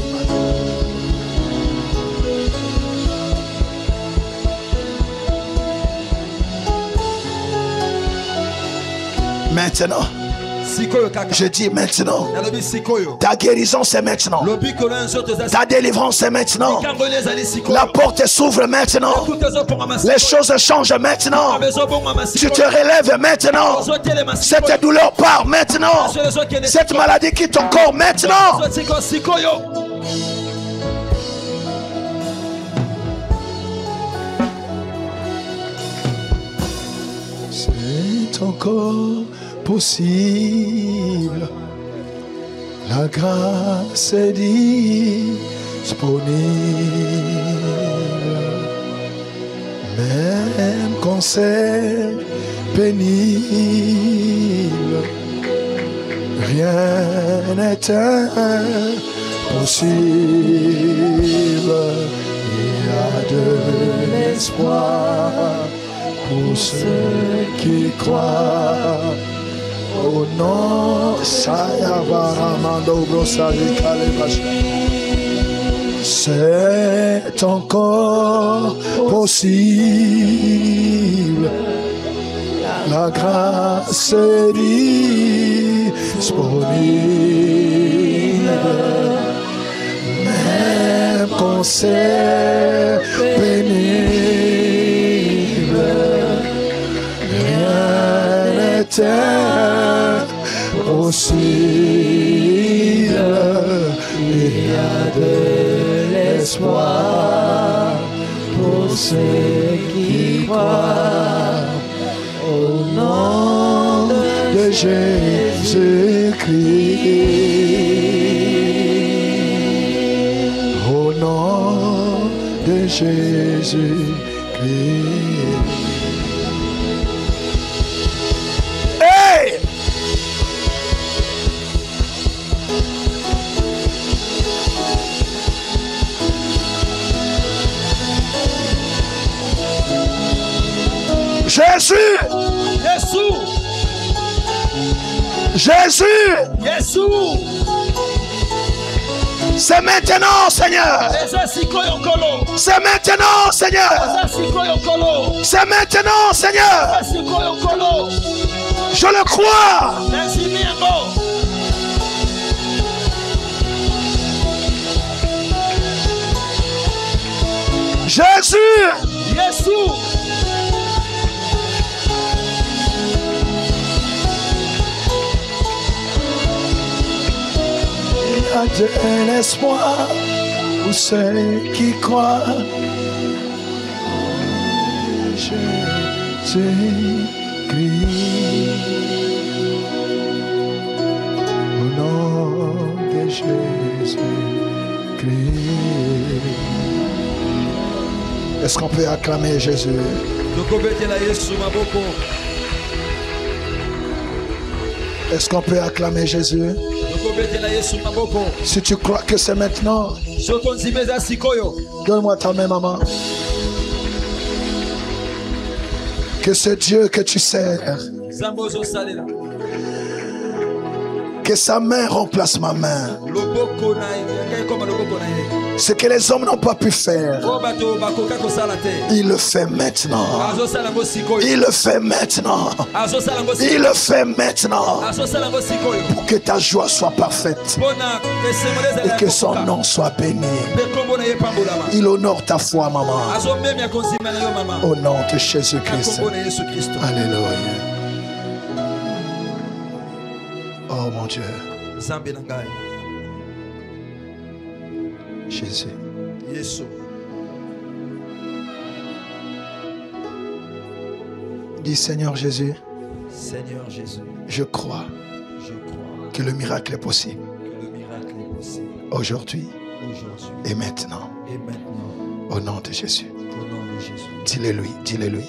Maintenant. Je dis maintenant. Ta guérison c'est maintenant. Ta délivrance c'est maintenant. La porte s'ouvre maintenant. Les choses changent maintenant. Tu te relèves maintenant. Cette douleur part maintenant. Cette maladie quitte ton corps maintenant. C'est encore possible. La grâce est disponible. Même quand c'est pénible, rien n'est impossible. Il y a de l'espoir pour ceux qui croient. Oh non, C'est encore possible. La grâce est disponible. Même quand c'est pénible, rien n'est impossible. Il y a de l'espoir pour ceux qui croient. Au nom de Jésus-Christ. Au nom de Jésus-Christ. Hey! Jésus! Jésus! Jésus! Jésus! C'est maintenant, Seigneur! C'est maintenant, Seigneur! C'est maintenant, Seigneur! Je le crois! Jésus! Jésus! Il y a de l'espoir pour ceux qui croient. Jésus-Christ. Au nom de Jésus-Christ. Est-ce qu'on peut acclamer Jésus? Est-ce qu'on peut acclamer Jésus? Si tu crois que c'est maintenant, donne-moi ta main, maman. Que ce Dieu que tu sers, que sa main remplace ma main. Ce que les hommes n'ont pas pu faire, il le fait maintenant. Il le fait maintenant. Il le fait maintenant. Pour que ta joie soit parfaite et que son nom soit béni. Il honore ta foi, maman. Au nom de Jésus-Christ. Alléluia. Oh mon Dieu. Jésus. Dis Seigneur Jésus. Seigneur Jésus. Je crois que le miracle est possible. Aujourd'hui et maintenant. Au nom de Jésus. Dis-le lui. Dis-le lui.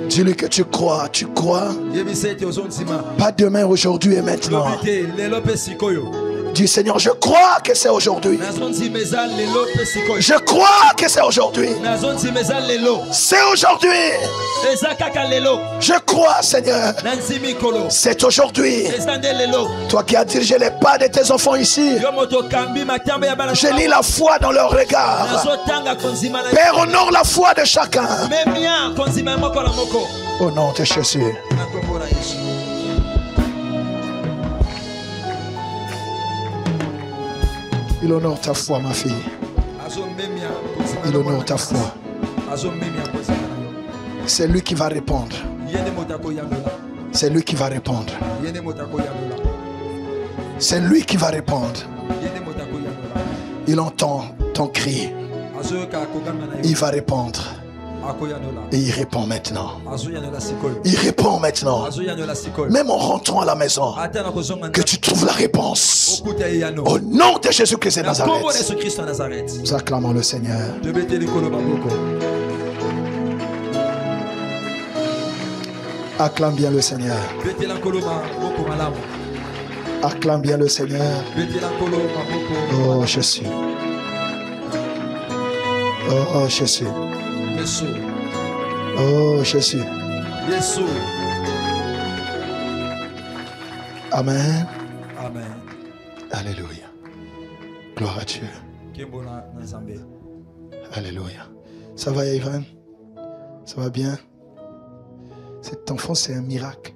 Dis-lui que tu crois. Pas demain, aujourd'hui et maintenant. Dis Seigneur, je crois que c'est aujourd'hui. Je crois que c'est aujourd'hui. C'est aujourd'hui. Je crois, Seigneur. C'est aujourd'hui. Toi qui as dirigé les pas de tes enfants ici, je lis la foi dans leur regard. Père, honore la foi de chacun. Au nom de Jésus. Il honore ta foi, ma fille. Il honore ta foi. C'est lui qui va répondre. C'est lui qui va répondre. C'est lui qui va répondre. Il entend ton cri. Il va répondre. Et il répond maintenant. Il répond maintenant. Même en rentrant à la maison, que tu trouves la réponse. Au nom de Jésus-Christ de Nazareth. Nous acclamons le Seigneur. Acclame bien le Seigneur. Acclame bien le Seigneur. Oh Jésus. Oh Jésus. Yesu. Oh, Jésus. Yesu. Amen. Amen. Alléluia. Gloire à Dieu. Kimbona na Nzambe. Alléluia. Ça va, Ivan? Ça va bien? Cet enfant, c'est un miracle.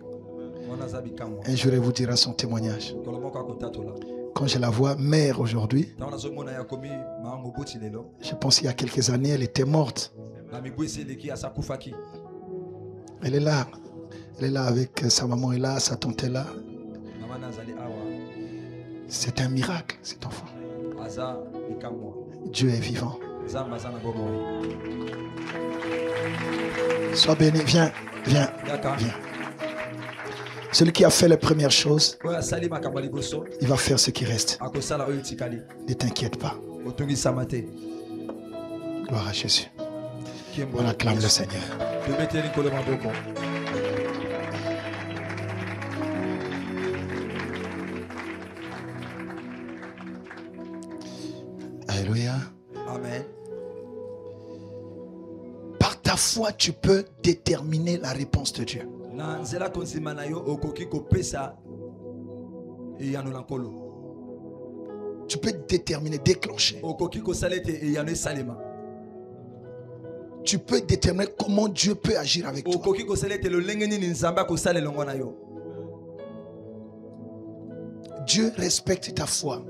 Un jour, elle vous dira son témoignage. Quand je la vois mère aujourd'hui, je pense qu'il y a quelques années, elle était morte. Elle est là. Elle est là avec sa maman est là, sa tante est là. C'est un miracle, cet enfant. Dieu est vivant. Sois béni. Viens, viens, viens. Celui qui a fait les premières choses, il va faire ce qui reste. Ne t'inquiète pas. Gloire à Jésus. On acclame le Seigneur. Alléluia. Amen. Par ta foi, tu peux déterminer la réponse de Dieu. Tu peux déterminer, déclencher. Tu peux déterminer comment Dieu peut agir avec toi. Dieu respecte ta foi.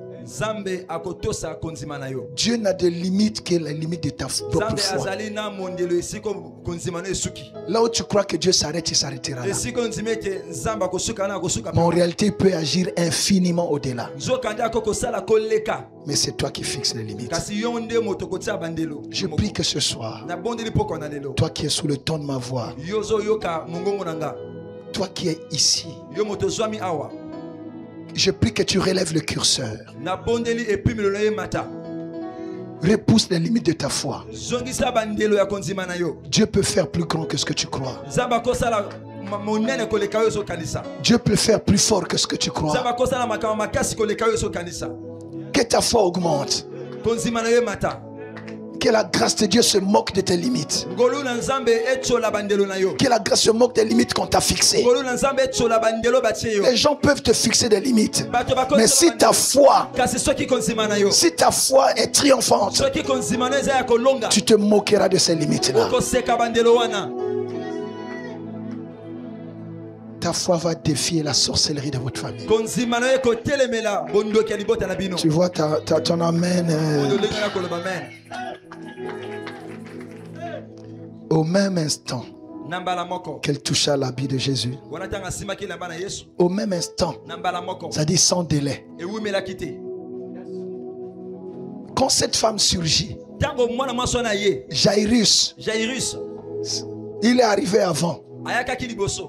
Dieu n'a de limite que la limite de ta propre foi. Là où tu crois que Dieu s'arrête, il s'arrêtera là. Mais en réalité, il peut agir infiniment au-delà. Mais c'est toi qui fixes les limites. Je prie que ce soir, toi qui es sous le ton de ma voix, toi qui es ici, je prie que tu relèves le curseur. Repousse les limites de ta foi. Dieu peut faire plus grand que ce que tu crois. Dieu peut faire plus fort que ce que tu crois. Que ta foi augmente. Que la grâce de Dieu se moque de tes limites. Que la grâce se moque des limites qu'on t'a fixées. Les gens peuvent te fixer des limites. Mais si ta foi est triomphante, tu te moqueras de ces limites-là. Ta foi va défier la sorcellerie de votre famille. Tu vois ton amen. Au même instant qu'elle toucha l'habit de Jésus, au même instant, ça dit sans délai, quand cette femme surgit, Jairus, il est arrivé avant.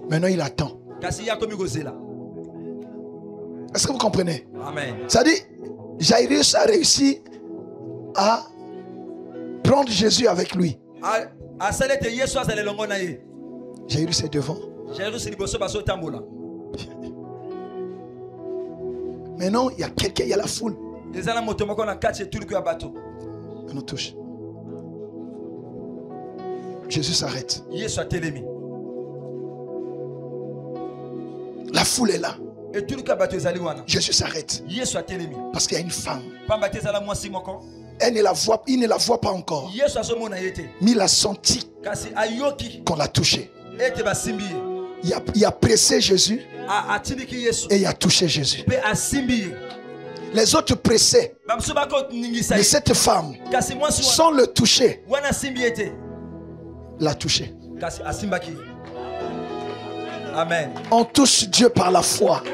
Maintenant il attend. Est-ce que vous comprenez? Amen. Ça dit, Jairus a réussi à prendre Jésus avec lui. Jairus est devant. Maintenant, il y a quelqu'un, il y a la foule. Maintenant, touche. Jésus s'arrête. La foule est là. Jésus s'arrête. Parce qu'il y a une femme. Il ne la voit pas encore. Mais il a senti qu'on l'a touché. Il a pressé Jésus et il a touché Jésus. Les autres pressaient. Mais cette femme, sans le toucher, l'a touché. Amen. On touche Dieu par la foi. Et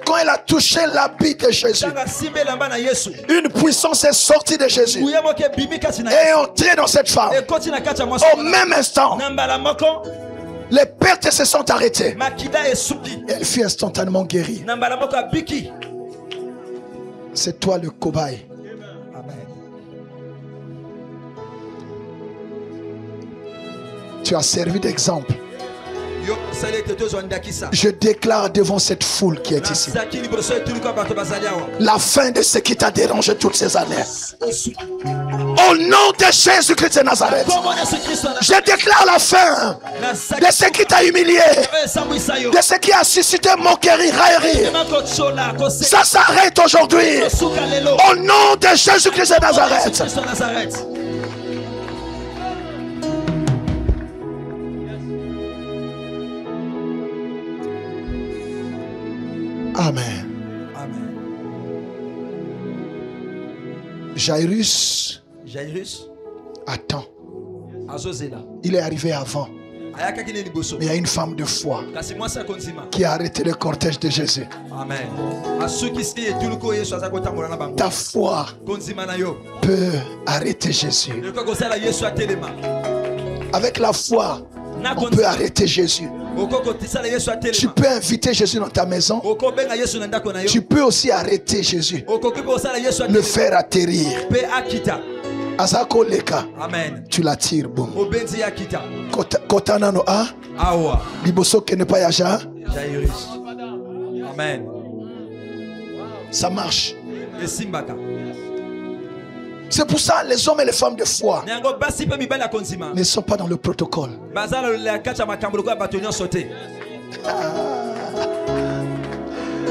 quand elle a touché l'habit de Jésus, une puissance est sortie de Jésus et est entrée dans cette femme. Au même instant, les pertes se sont arrêtées. Et elle fut instantanément guérie. C'est toi le cobaye. Tu as servi d'exemple. Je déclare devant cette foule qui est ici la fin de ce qui t'a dérangé toutes ces années. Au nom de Jésus-Christ de Nazareth, je déclare la fin de ce qui t'a humilié, de ce qui a suscité moquerie, raillerie. Ça s'arrête aujourd'hui. Au nom de Jésus-Christ de Nazareth. Amen. Amen. Jairus attend. Il est arrivé avant. Mais il y a une femme de foi qui a arrêté le cortège de Jésus. Amen. Ta foi peut arrêter Jésus. Avec la foi, on peut arrêter Jésus. Tu peux inviter Jésus dans ta maison. Tu peux aussi arrêter Jésus. Le faire atterrir. Azako leka. Amen. Tu l'attires, boum. Obenzi akita. Kotana no a. Awa. Liboso ke ne pa yaja. Jairus. Amen. Ça marche. Et simbaka. C'est pour ça les hommes et les femmes de foi ne sont pas dans le protocole.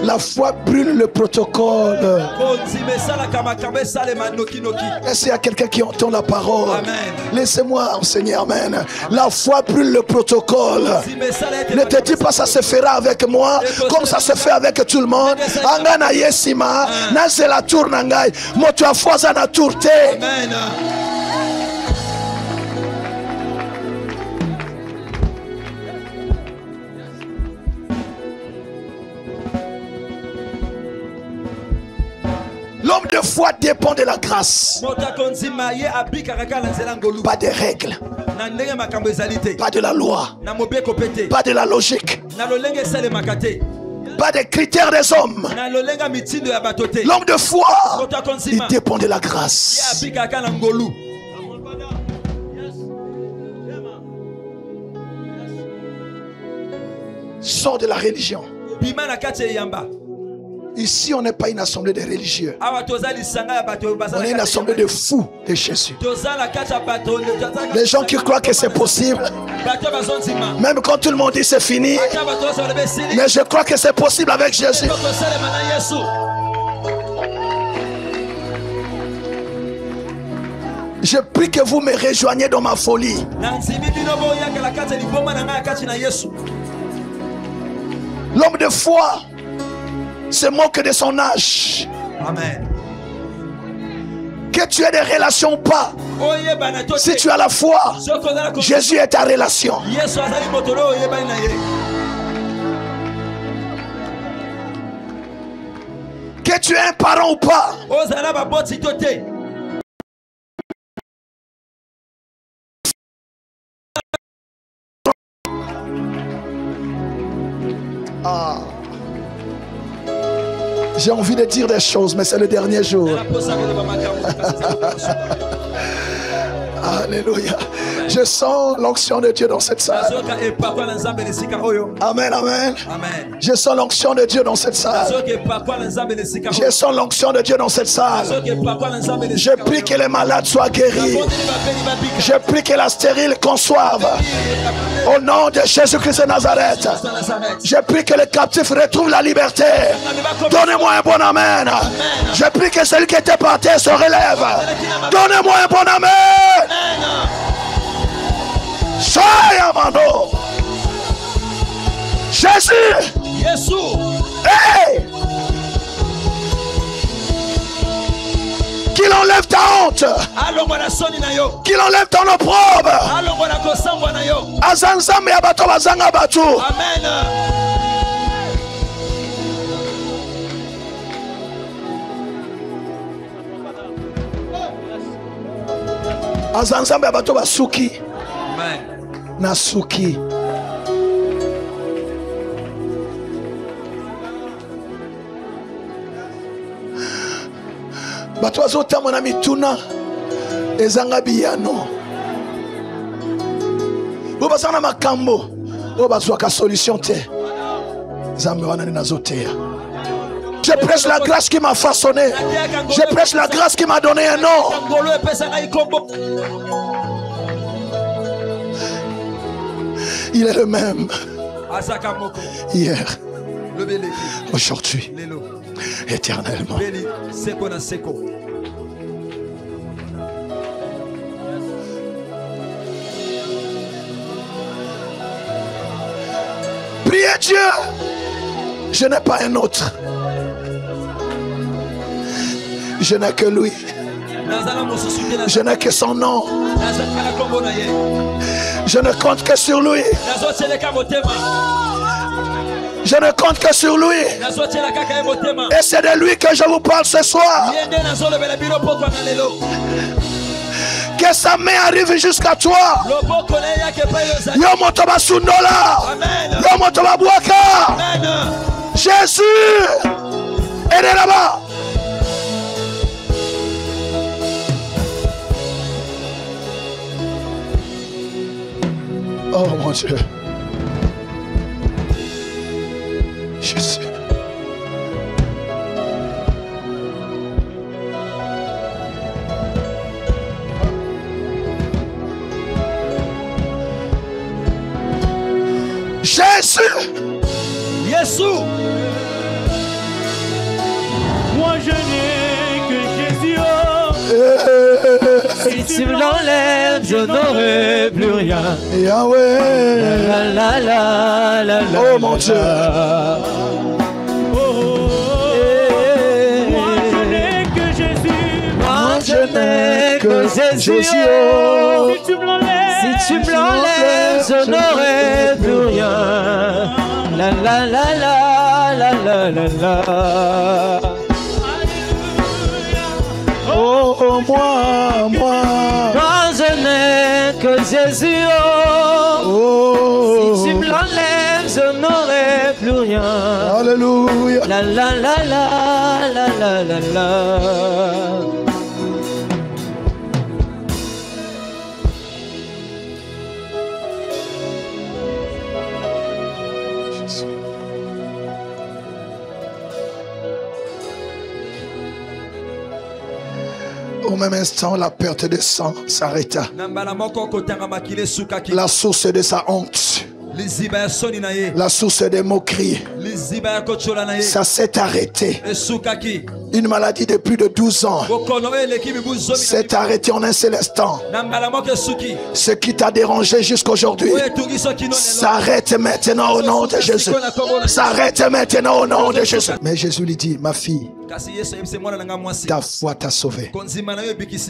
La foi brûle le protocole. Est-ce qu'il y a quelqu'un qui entend la parole? Laissez-moi enseigner. Amen. La foi brûle le protocole. Ne te dis pas ça se fera avec moi comme ça se fait avec tout le monde. Angana yesima na c'est la tour nangai. Moi tu as foi ça na tourté. Amen. L'homme de foi dépend de la grâce. Pas de règles. Pas de la loi. Pas de la logique. Pas des critères des hommes. L'homme de foi, il dépend de la grâce. Sors de la religion. Ici, on n'est pas une assemblée de religieux. On est une assemblée de fous de Jésus. Les gens qui croient que c'est possible, même quand tout le monde dit c'est fini, mais je crois que c'est possible avec Jésus. Je prie que vous me rejoigniez dans ma folie. L'homme de foi se moque de son âge. Amen. Que tu aies des relations ou pas, si tu as la foi, Jésus est ta relation. Que tu aies un parent ou pas, j'ai envie de dire des choses, mais c'est le dernier jour. Alléluia. Je sens l'onction de Dieu dans cette salle. Amen, amen. Je sens l'onction de Dieu dans cette salle. Je sens l'onction de Dieu dans cette salle. Je prie que les malades soient guéris. Je prie que la stérile conçoive. Au nom de Jésus-Christ de Nazareth. Je prie que les captifs retrouvent la liberté. Donnez-moi un bon amen. Je prie que celui qui était par terre se relève. Donnez-moi un bon amen. Jésus. Hey! Qu'il enlève ta honte. Qu'il enlève ton opprobre. Azanzame abato bazanga batu. Amen. Azanzambe abato basuki. Amen. Nasuki. Bato azotama na mituna ezanga biyano. Bobasana makambo solution. Je prêche la grâce qui m'a façonné. Je prêche la grâce qui m'a donné un nom. Il est le même. Hier, aujourd'hui, éternellement. Priez Dieu. Je n'ai pas un autre. Je n'ai que lui. Je n'ai que son nom. Je ne compte que sur lui. Je ne compte que sur lui. Et c'est de lui que je vous parle ce soir. Que sa main arrive jusqu'à toi. Yomo toba sundola. Yomo toba buaka. Jésus, elle est là-bas. Oh mon Dieu. Jésus. Jésus. Jésus. Moi je n'ai que Jésus. Si tu me l'enlèves, je n'aurai plus rien. Yahweh. La la la la la. Oh mon Dieu. Moi je n'ai que Jésus. Moi je n'ai que Jésus. Si tu me l'enlèves, je n'aurai plus rien. La la la la la la la la. Oh, oh, moi. Moi je n'ai que Jésus. Oh. Si tu me l'enlèves, je n'aurai plus rien. Alléluia. La la la la la la la la. Au même instant, la perte de sang s'arrêta. La source de sa honte, la source des moqueries, ça s'est arrêté. Une maladie de plus de 12 ans s'est arrêtée en un seul instant. Ce qui t'a dérangé jusqu'aujourd'hui s'arrête maintenant au nom de Jésus. S'arrête maintenant au nom de Jésus. Mais Jésus lui dit, ma fille, ta foi t'a sauvé.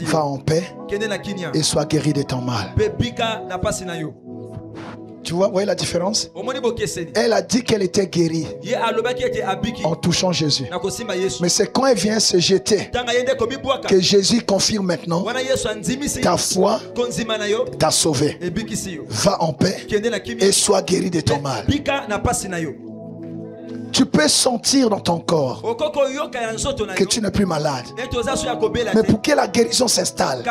Va en paix et sois guéri de ton mal. Tu vois, voyez la différence? Elle a dit qu'elle était guérie en touchant Jésus. Mais c'est quand elle vient se jeter que Jésus confirme maintenant, ta foi t'a sauvé. Va en paix et sois guéri de ton mal. Tu peux sentir dans ton corps que tu n'es plus malade. Mais pour que la guérison s'installe,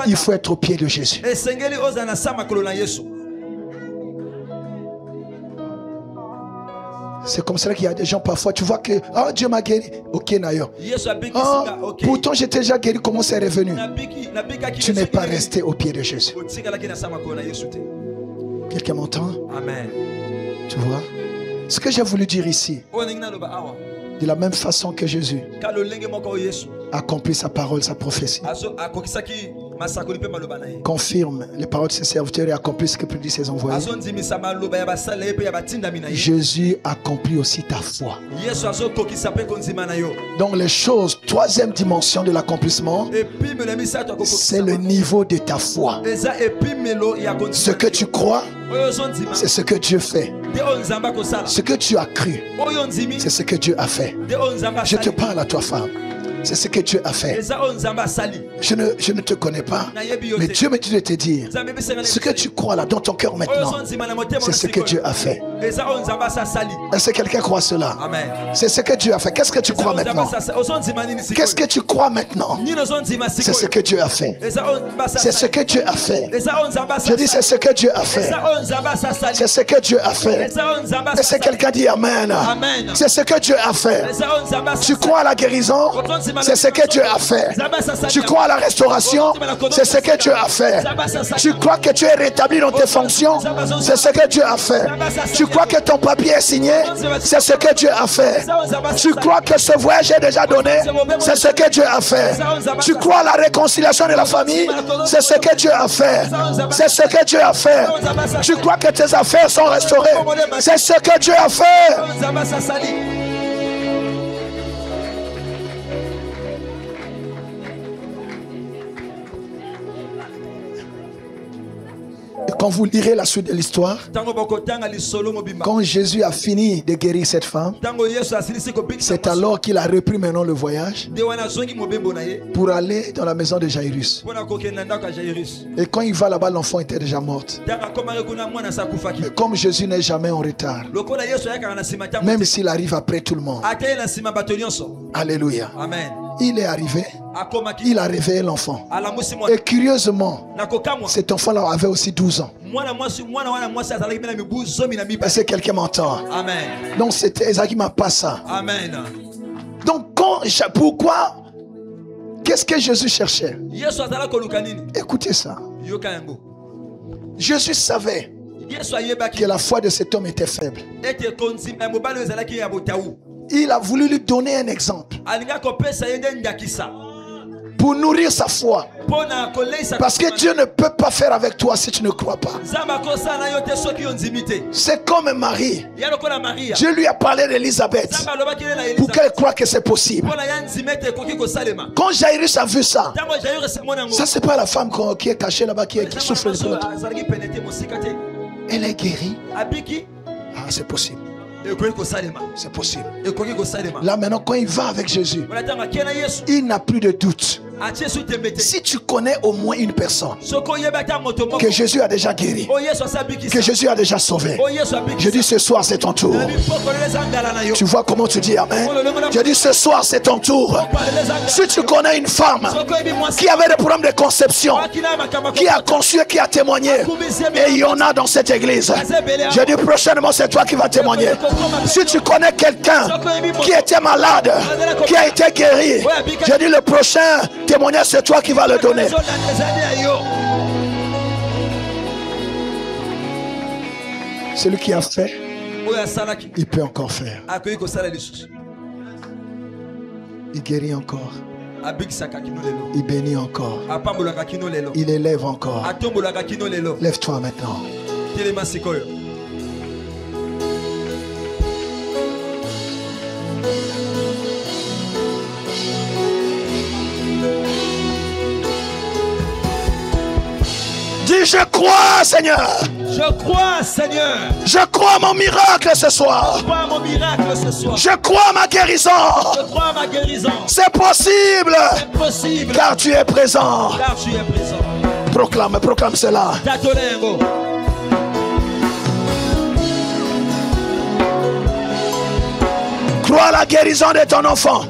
il faut être au pied de Jésus. C'est comme ça qu'il y a des gens parfois, tu vois que oh, Dieu m'a guéri. Ok, Nayo. Oh, pourtant j'étais déjà guéri, comment c'est revenu? Tu n'es pas resté au pied de Jésus. Quelqu'un m'entend? Amen. Tu vois? Ce que j'ai voulu dire ici, de la même façon que Jésus accomplit sa parole, sa prophétie, confirme les paroles de ses serviteurs et accomplit ce que prédit ses envoyés. Jésus accomplit aussi ta foi. Donc les choses, troisième dimension de l'accomplissement, c'est le niveau de ta foi. Ce que tu crois, c'est ce que Dieu fait. Ce que tu as cru, c'est ce que Dieu a fait. Je te parle à toi, femme. C'est ce que Dieu a fait. Je ne te connais pas, mais Dieu me dit de te dire ce que tu crois là dans ton cœur maintenant. C'est ce que Dieu a fait. Est-ce que quelqu'un croit cela? C'est ce que Dieu a fait. Qu'est-ce que tu crois maintenant? Qu'est-ce que tu crois maintenant? C'est ce que Dieu a fait. C'est ce que Dieu a fait. Je dis c'est ce que Dieu a fait. C'est ce que Dieu a fait. Est-ce que quelqu'un dit Amen? C'est ce que Dieu a fait. Tu crois à la guérison? C'est ce que Dieu a fait. Tu crois à la restauration? C'est ce que Dieu a fait. Tu crois que tu es rétabli dans tes fonctions? C'est ce que Dieu a fait. Tu crois que ton papier est signé? C'est ce que Dieu a fait. Tu crois que ce voyage est déjà donné? C'est ce que Dieu a fait. Tu crois à la réconciliation de la famille? C'est ce que Dieu a fait. C'est ce que Dieu a fait. Tu crois que tes affaires sont restaurées? C'est ce que Dieu a fait. Et quand vous lirez la suite de l'histoire, quand Jésus a fini de guérir cette femme, c'est alors qu'il a repris maintenant le voyage pour aller dans la maison de Jairus. Et quand il va là-bas, l'enfant était déjà morte. Mais comme Jésus n'est jamais en retard, même s'il arrive après tout le monde, alléluia, Amen. Il est arrivé, il a réveillé l'enfant. Et curieusement, cet enfant-là avait aussi 12 ans. Est-ce que quelqu'un m'entend? Amen. Donc c'était exactement pas ça. Amen. Donc pourquoi? Qu'est-ce que Jésus cherchait? Écoutez ça. Jésus savait que la foi de cet homme était faible. Il a voulu lui donner un exemple pour nourrir sa foi. Parce que Dieu ne peut pas faire avec toi si tu ne crois pas. C'est comme Marie. Dieu lui a parlé d'Élisabeth pour qu'elle croie que c'est possible. Quand Jairus a vu ça, ça c'est pas la femme qui est cachée là-bas qui souffre de l'autre. Elle est guérie. Ah, c'est possible. C'est possible. Là maintenant quand il va avec Jésus, il n'a plus de doute. Si tu connais au moins une personne que Jésus a déjà guéri, que Jésus a déjà sauvé, je dis ce soir c'est ton tour. Tu vois comment tu dis Amen? Je dis ce soir c'est ton tour. Si tu connais une femme qui avait des problèmes de conception, qui a conçu et qui a témoigné, et il y en a dans cette église, je dis prochainement c'est toi qui vas témoigner. Si tu connais quelqu'un qui était malade, qui a été guéri, je dis le prochain témoignage c'est toi qui vas le donner. Celui qui a fait, il peut encore faire. Il guérit encore. Il bénit encore. Il élève encore. Lève-toi maintenant. Dis je crois Seigneur. Je crois Seigneur. Je crois à mon miracle ce soir. Je crois à mon miracle ce soir. Je crois à ma guérison. Je crois à ma guérison. C'est possible. C'est possible. Car tu es présent. Car tu es présent. Proclame cela. Crois à la guérison de ton enfant.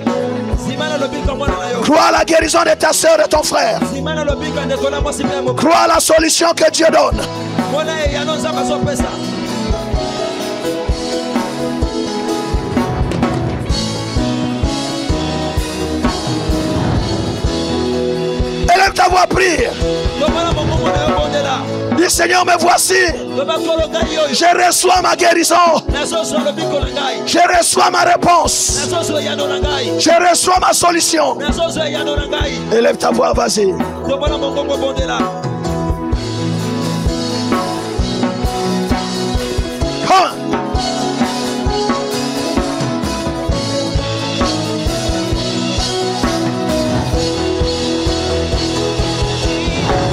Crois à la guérison de ta soeur et de ton frère. Crois à la solution que Dieu donne. Élève ta voix, prie. Dis Seigneur, me voici. Je reçois ma guérison. Je reçois ma réponse. Je reçois ma solution. Élève ta voix, vas-y.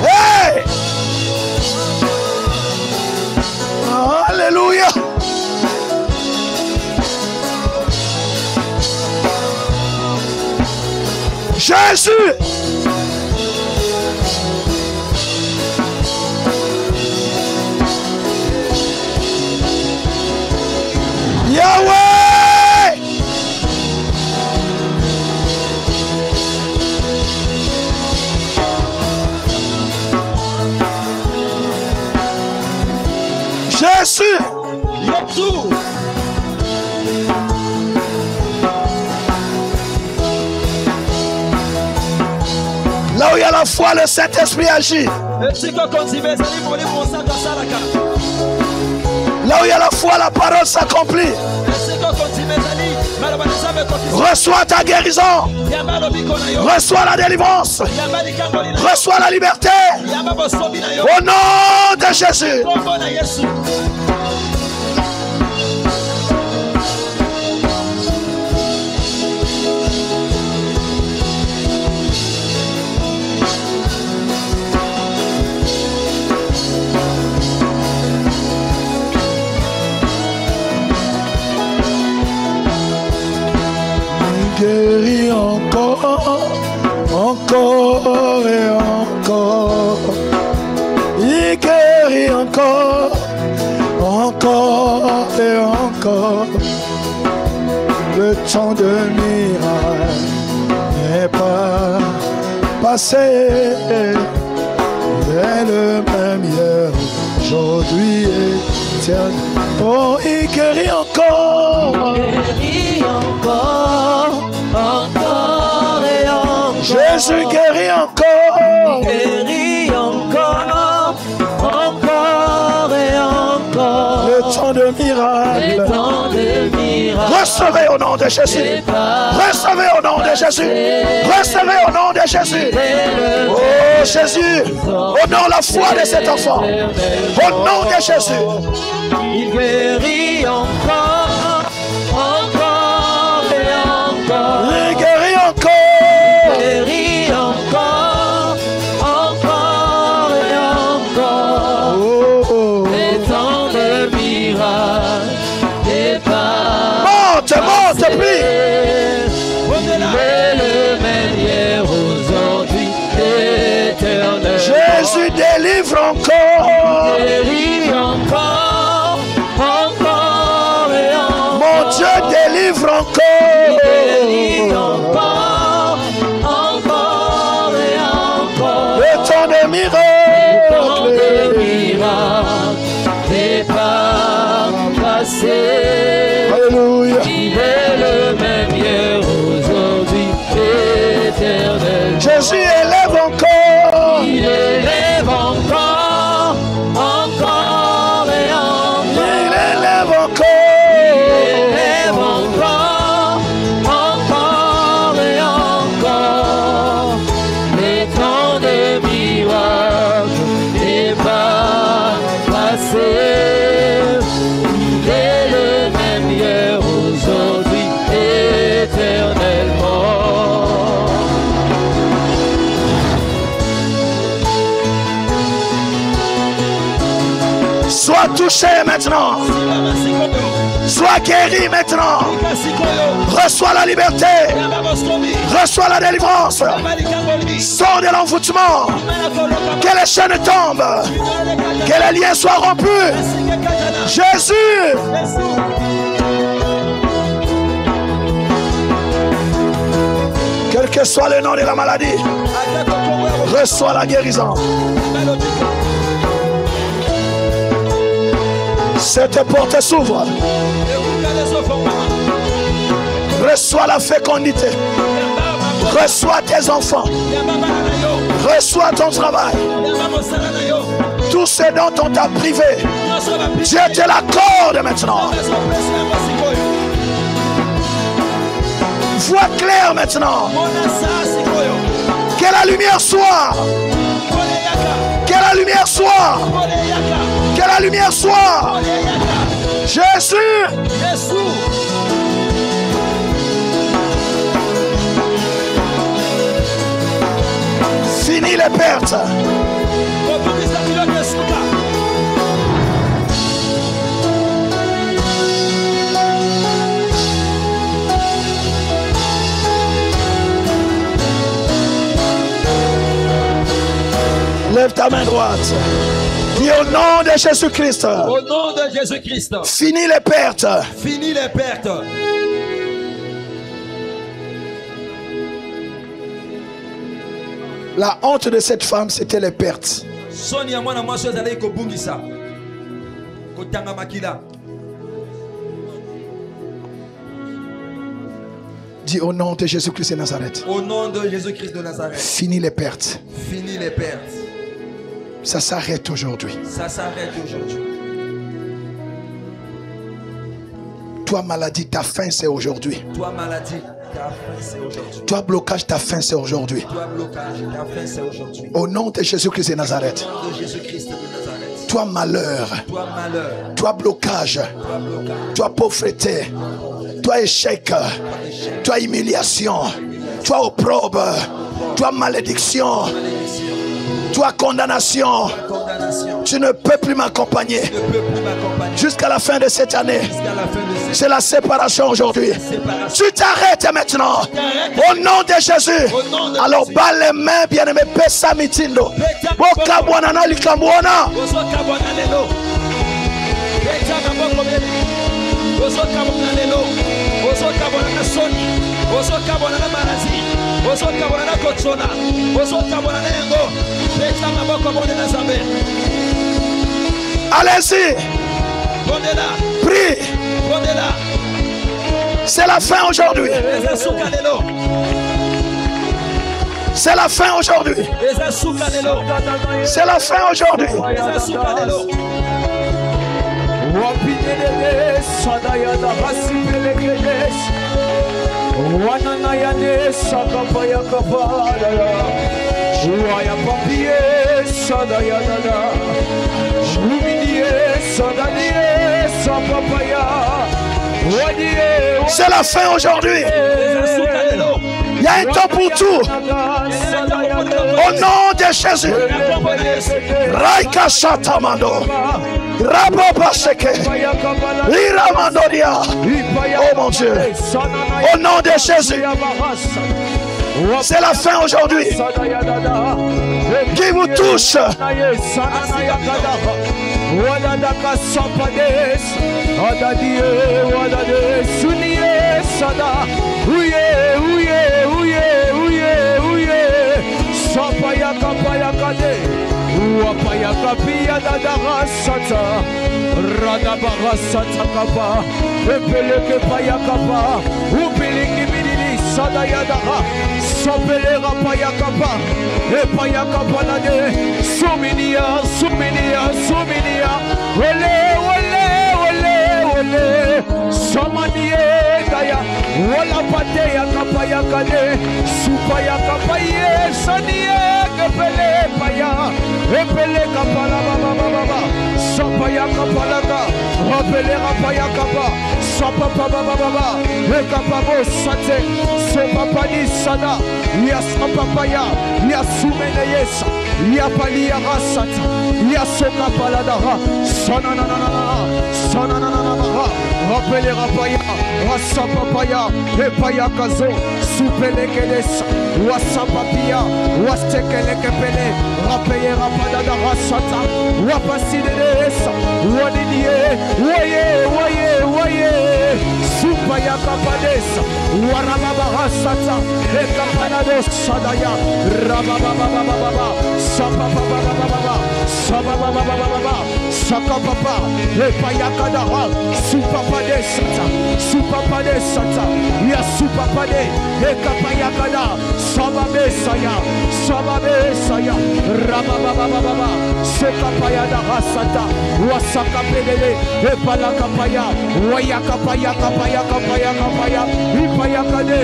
Hey! Alléluia. Jésus. Yahweh. Jésus. Yopsou. Là où il y a la foi, le Saint-Esprit agit. Là où il y a la foi, la parole s'accomplit. Reçois ta guérison. Reçois la délivrance. Reçois la liberté. Au nom de Jésus. Guéris encore, encore et encore. Il guérit encore, encore et encore. Le temps de miracle n'est pas passé. Il est le même hier, aujourd'hui et éternel. Oh, il guérit encore. Guéris encore, encore et encore. Jésus guérit encore. Guéris encore, encore et encore. Le temps de miracle. Le temps de miracle. Recevez au nom de Jésus. Recevez au nom de Jésus. Recevez au nom de Jésus. Oh Jésus, honore la foi de cet enfant. Au nom de Jésus. Il guérit encore, encore et encore. Il guérit encore. Guérit encore, encore et encore. Oh, oh. Les temps de miracle n'est pas Monte, monte, prie. Il est le même hier, aujourd'hui, éternel. Jésus délivre encore. Guérit encore, encore et encore. Mon Dieu délivre Guérit encore. encore, encore et encore. Le temps de miracle. N'est pas passé. Alléluia. Il est le même hier, aujourd'hui, éternel. Jésus élève encore. Il élève encore, encore et encore. Il élève encore. Il élève encore, encore et encore. Les temps de miracle n'est pas passé. Il est le même hier, aujourd'hui, éternellement. Sois touché maintenant. Sois guéri maintenant. Reçois la liberté. Reçois la délivrance. Sors de l'envoûtement. Que les chaînes tombent. Que les liens soient rompus. Jésus. Quel que soit le nom de la maladie, reçois la guérison. Cette porte s'ouvre. Reçois la fécondité. Reçois tes enfants. Reçois ton travail. Tout ce dont on t'a privé, Dieu te l'accorde maintenant. Vois clair maintenant. Que la lumière soit. Que la lumière soit. Que la lumière soit. Jésus. Fini les pertes. ta main droite. Dis au nom de Jésus-Christ. Au nom de Jésus-Christ. Finis les pertes. Finis les pertes. La honte de cette femme, c'était les pertes. Dis au nom de Jésus-Christ de Nazareth. Au nom de Jésus-Christ de Nazareth. Finis les pertes. Finis les pertes. Ça s'arrête aujourd'hui. Ça s'arrête aujourd'hui. Toi maladie, ta fin c'est aujourd'hui. Toi maladie, ta fin c'est aujourd'hui. Toi blocage, ta fin c'est aujourd'hui. Toi blocage, ta fin c'est aujourd'hui. Au nom de Jésus-Christ de Nazareth. Au nom de Jésus-Christ de Nazareth. Toi malheur. Toi malheur. Toi blocage. Toi blocage. Toi pauvreté. Toi échec. Toi humiliation. Toi opprobre. Toi malédiction. Toi condamnation. Tu ne peux plus m'accompagner jusqu'à la fin de cette année. C'est la séparation aujourd'hui. Tu t'arrêtes maintenant au nom de Jésus. Alors bas les mains, bien-aimé, pesa mitindo bokabwana na likambwana. Allez-y. Prie. C'est la fin aujourd'hui. C'est la fin aujourd'hui. C'est la fin aujourd'hui. C'est la fin aujourd'hui. Il y a un temps pour tout. Au nom de Jésus. Raika Shatamando. Rabobaseke. Iramandoria. Oh mon Dieu. Au nom de Jésus. C'est la fin aujourd'hui. Qui vous touche? Sopelera payakapa, payakapa nade, suminia, ole, somanie daya, wala pate yakapa yakade, supa yakapa ye, sanie kepele paya, epele kapala baba, sopa yakapa laga, rapelera payakapa, sopa baba, ekapa sate, sopa pani sada. Yasa papaya, yasumene yesa, yapalia rasata, yasoka paladara, sananana, rappelera paya, rasa papaya, epaya kazo, supelekedesa, wasa papia, wastekelekepele, rappelera padada rasata, wapasidenesa, wadidie, waye, supaya kapadesa, warababa rasata, ekapana Sadaya, Rabababa, Sabababa, Sakapapa, Epayakadara, Supapa de Sata, Yasupapade, Ekapayakada, Sababesaya, Rabababa, Sekapayada Rasata, Wasakapede, Epalakapaya, Wayakapaya, Ipayakade,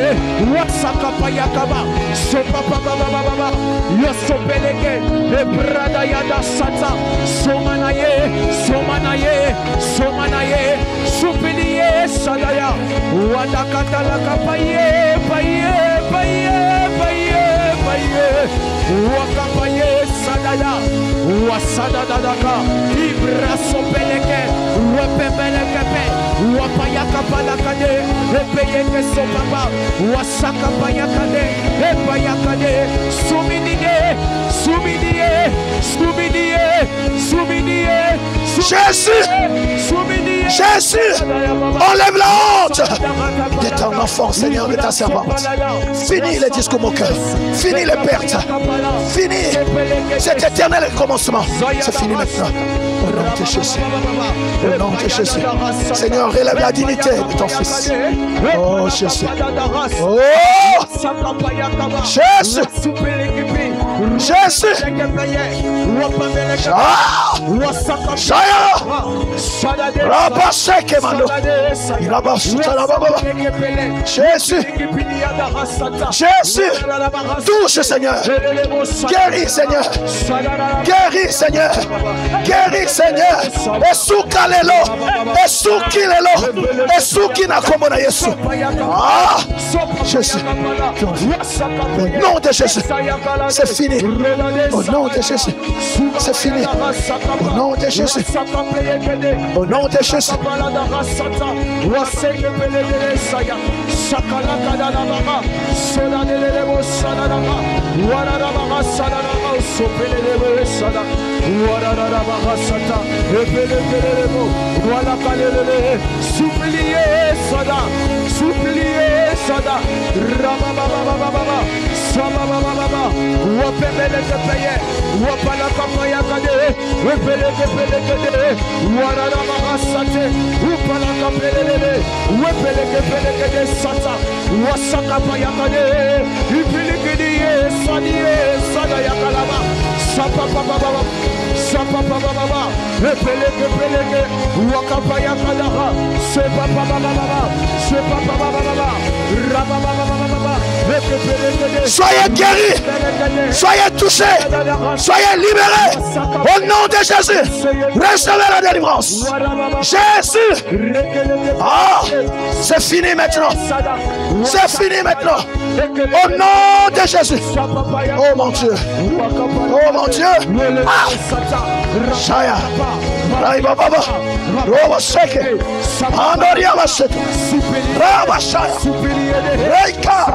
Wasakapayakaba. Sopapa baba, Yosopeleke, Ebrada Yada Sata, Somanaye, Supilie Sadaya, Wadakatalaka Paye, Wakapaye Sadaya, Wasada Dadaka, Ibra Sopeleke, Jésus, Jésus, enlève la honte de ton enfant, Seigneur, de ta servante. Finis les discours moqueurs, finis les pertes, finis cet éternel commencement. C'est fini maintenant. Au nom de Jésus, au nom de Jésus, Seigneur, relève la dignité de ton fils. Oh Jésus, oh Jésus, Jésus, Jésus, Jésus, touche Seigneur, guéris Seigneur, guéris Seigneur, guéris Seigneur, et soukalelo, et soukilelo, et soukina komona Yesu. Ah, Jésus, au nom de Jésus, c'est fini. Au nom de Jésus, c'est fini. Au nom de Jésus, au nom de Jésus. Suppliez Sada, suppliez Sada, Rabababababa, Sababababa, Wapele que paye, Wapala Kapaya Kade, Wapele que pele, Warababa Sate, Wapala Kapele, Wapele que pele Sata, Wasaka Payakade, Upilikidi, Sadie, Sadayakalaba, Sapapababa. Sapapababa, Peleke, Wakapaya Kadaha, Sepapababa, Sepapababa, Rabababa, soyez guéris, soyez touchés, soyez libérés au nom de Jésus. Recevez la délivrance. Jésus, ah, c'est fini maintenant. C'est fini maintenant. Au nom de Jésus. Oh mon Dieu. Oh mon Dieu. Ah. Shaya. Raiba Baba. Roba Seke. Andoria Basset. Raba Shaya. Reika.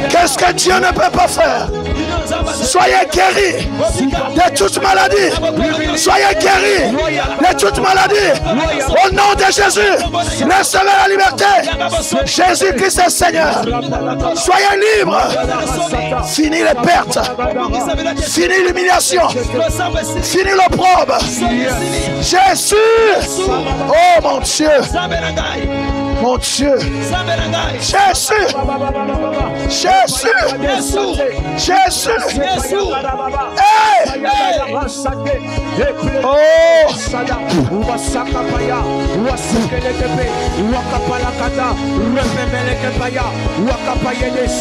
Qu'est-ce que Dieu ne peut pas faire? Soyez guéris de toute maladie. Soyez guéris de toute maladie. Au nom de Jésus, recevez la liberté. Jésus-Christ est Seigneur. Soyez libres. Fini les pertes. Fini l'humiliation. Fini l'opprobre. Jésus. Oh mon Dieu. Mon Dieu. Jésus. Jésus. Jésus. Hey. Oh.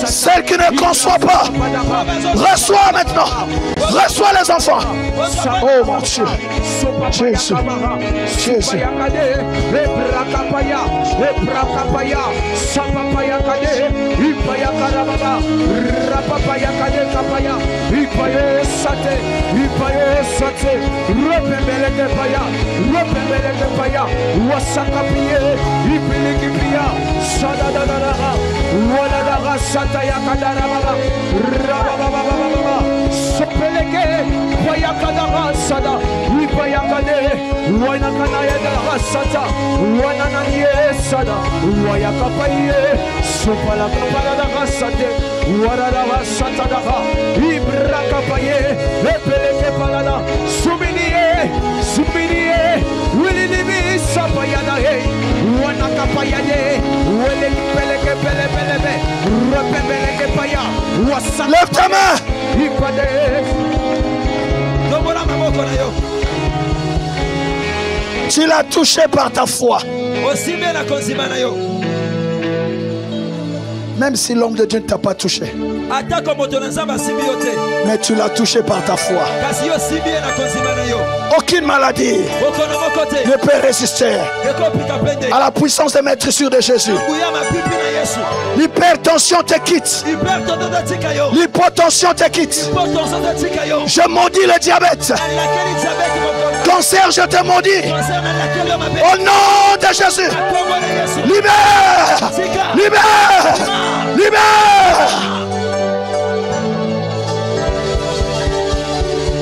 Celle qui ne conçoit pas, reçois maintenant. Reçois les enfants. Oh mon Dieu. Jésus. Jésus. Ibrakapaya, Sapapaya Kade, Ipaya Karababa, Rapapaya Kade Kapaya, Ipayo Sate, Repembele de Paya, Wasakapiye, Ipilikipia, Sadadadara, Wadadara Sataya Kadarababa, Rabababa, Sopeleke, Payakadara Sada, Ipayakade, Wanakanaya Sata, Wanananie Sada, Wayakapaye, Sopalakapara Sate, Wadadara Satadaha, Ibrakapaye, Epeleke Palada, Suminie, Willibi Sapayada, Wanakapayade, Weleke Pelebe, Repeleke Paya, Wasaka. Lève ta main. Tu l'as touché par ta foi. Même si l'homme de Dieu ne t'a pas touché, mais tu l'as touché par ta foi. Aucune maladie ne peut résister à la puissance des maîtrisures de Jésus. L'hypertension te quitte. L'hypotension te quitte. Je maudis le diabète. Cancer, je te maudis. Au nom de Jésus. Libère.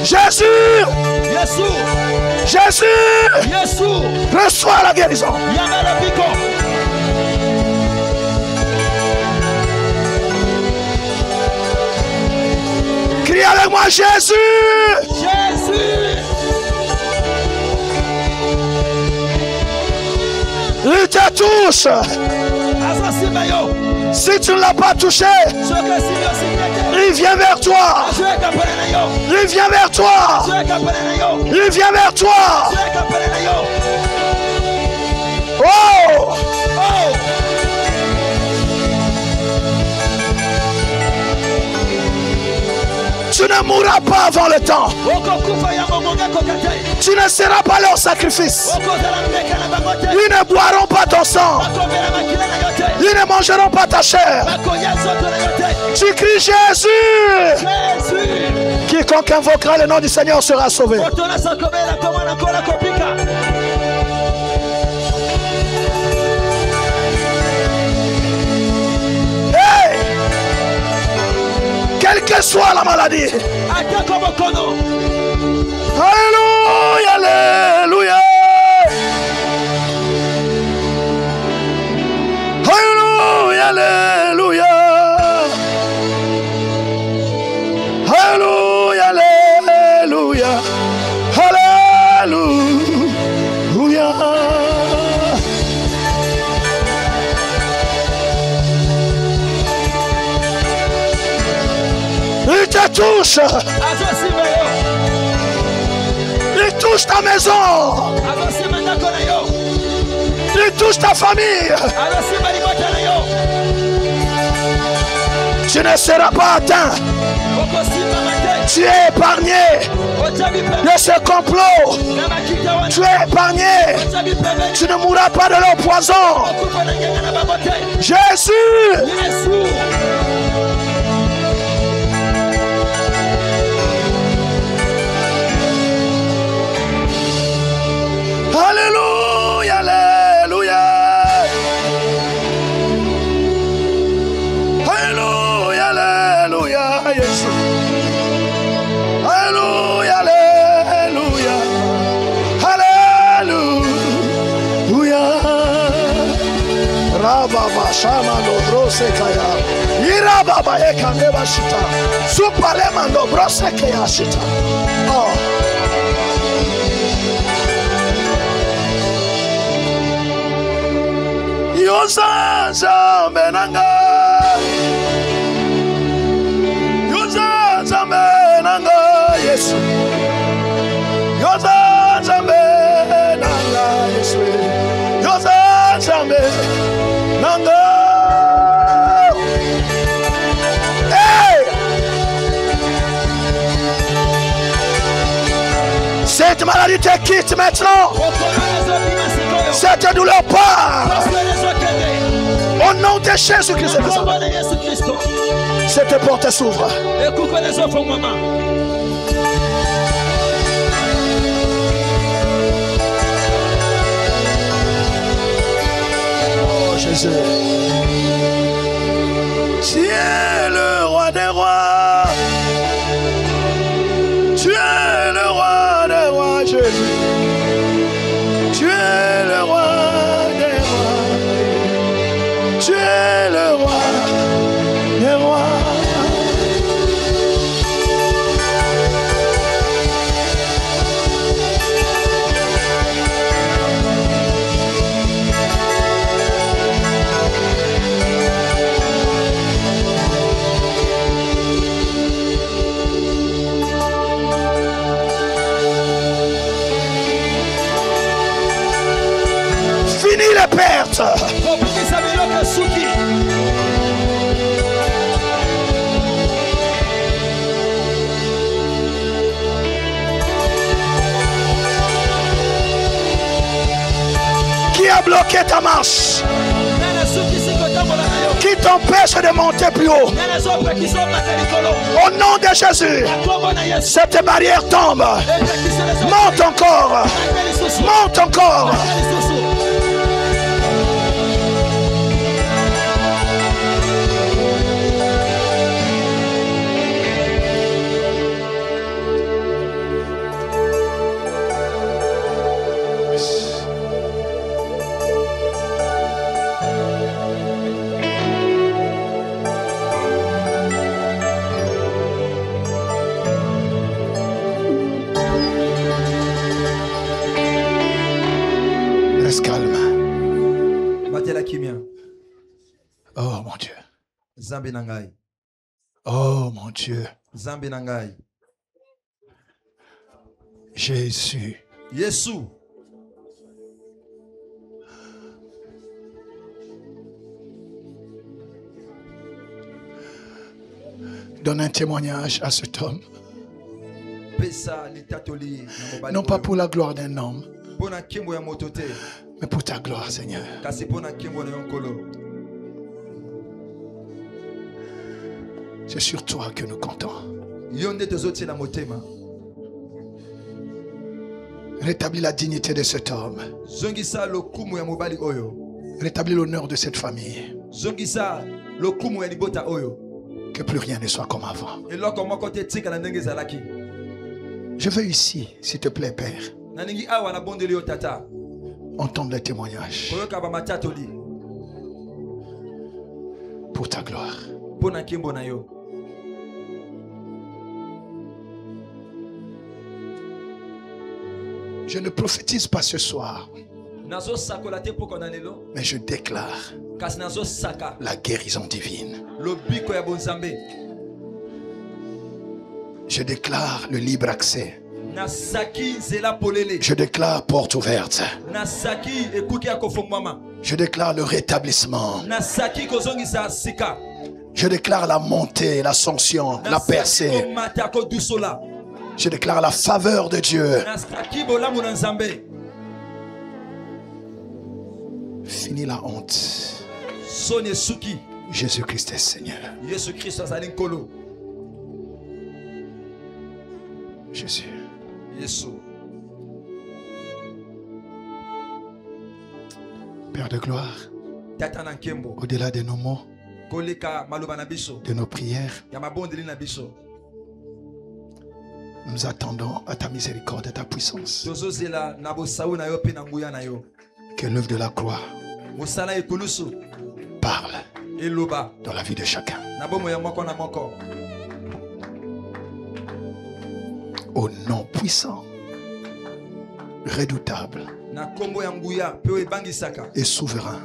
Jésus. Reçois la guérison. Crie avec moi, Jésus. Il te touche. Si tu ne l'as pas touché, il vient vers toi. Il vient vers toi. Il vient vers toi. Oh! Tu ne mourras pas avant le temps. Tu ne seras pas leur sacrifice. Ils ne boiront pas ton sang. Ils ne mangeront pas ta chair. Tu cries Jésus. Quiconque invoquera le nom du Seigneur sera sauvé. Hey! Quelle que soit la maladie. Alléluia, alléluia. Alléluia, alléluia. Alléluia, alléluia. Alléluia. Il te touche. Il touche ta maison. Il touche ta famille. Tu ne seras pas atteint. Tu es épargné de ce complot. Tu es épargné. Tu ne mourras pas de leur poison. Jésus. Alléluia, alléluia. Alléluia, alléluia, Jésus. Alléluia, alléluia. Alléluia. Rababa shama dobrose kaya. Irababa ekaneba shita. Supalema dobrose kaya shita. Oh. Yosanza menanga, Yosanza menanga, Yesu. Yosanza menanga, Yesu. Yosanza menanga. Hey! Cette maladie te quitte maintenant. Cette douleur part. Au nom de Jésus-Christ. Cette porte s'ouvre. Oh Jésus. Tu es le roi des rois. Tu es le roi des rois, Jésus. Tu es le roi des rois. Tu es le roi des rois. Fini les pertes. Qui a bloqué ta marche? Qui t'empêche de monter plus haut? Au nom de Jésus, cette barrière tombe. Monte encore. Monte encore. Calme. Oh mon Dieu. Oh mon Dieu. Jésus. Yesu. Donne un témoignage à cet homme. Non pas pour la gloire d'un homme, mais pour ta gloire, Seigneur. C'est sur toi que nous comptons. Rétablis la dignité de cet homme. Rétablis l'honneur de cette famille. Que plus rien ne soit comme avant. Je veux ici, s'il te plaît, Père, entendre les témoignages pour ta gloire. Je ne prophétise pas ce soir, mais je déclare la guérison divine. Je déclare le libre accès. Je déclare porte ouverte. Je déclare le rétablissement. Je déclare la montée, l'ascension, la percée. Je déclare la faveur de Dieu. Fini la honte. Jésus-Christ est Seigneur. Jésus. Père de gloire, au-delà de nos mots, de nos prières, nous attendons à ta miséricorde et ta puissance. Que l'œuvre de la croix parle dans la vie de chacun. Au nom puissant, redoutable et souverain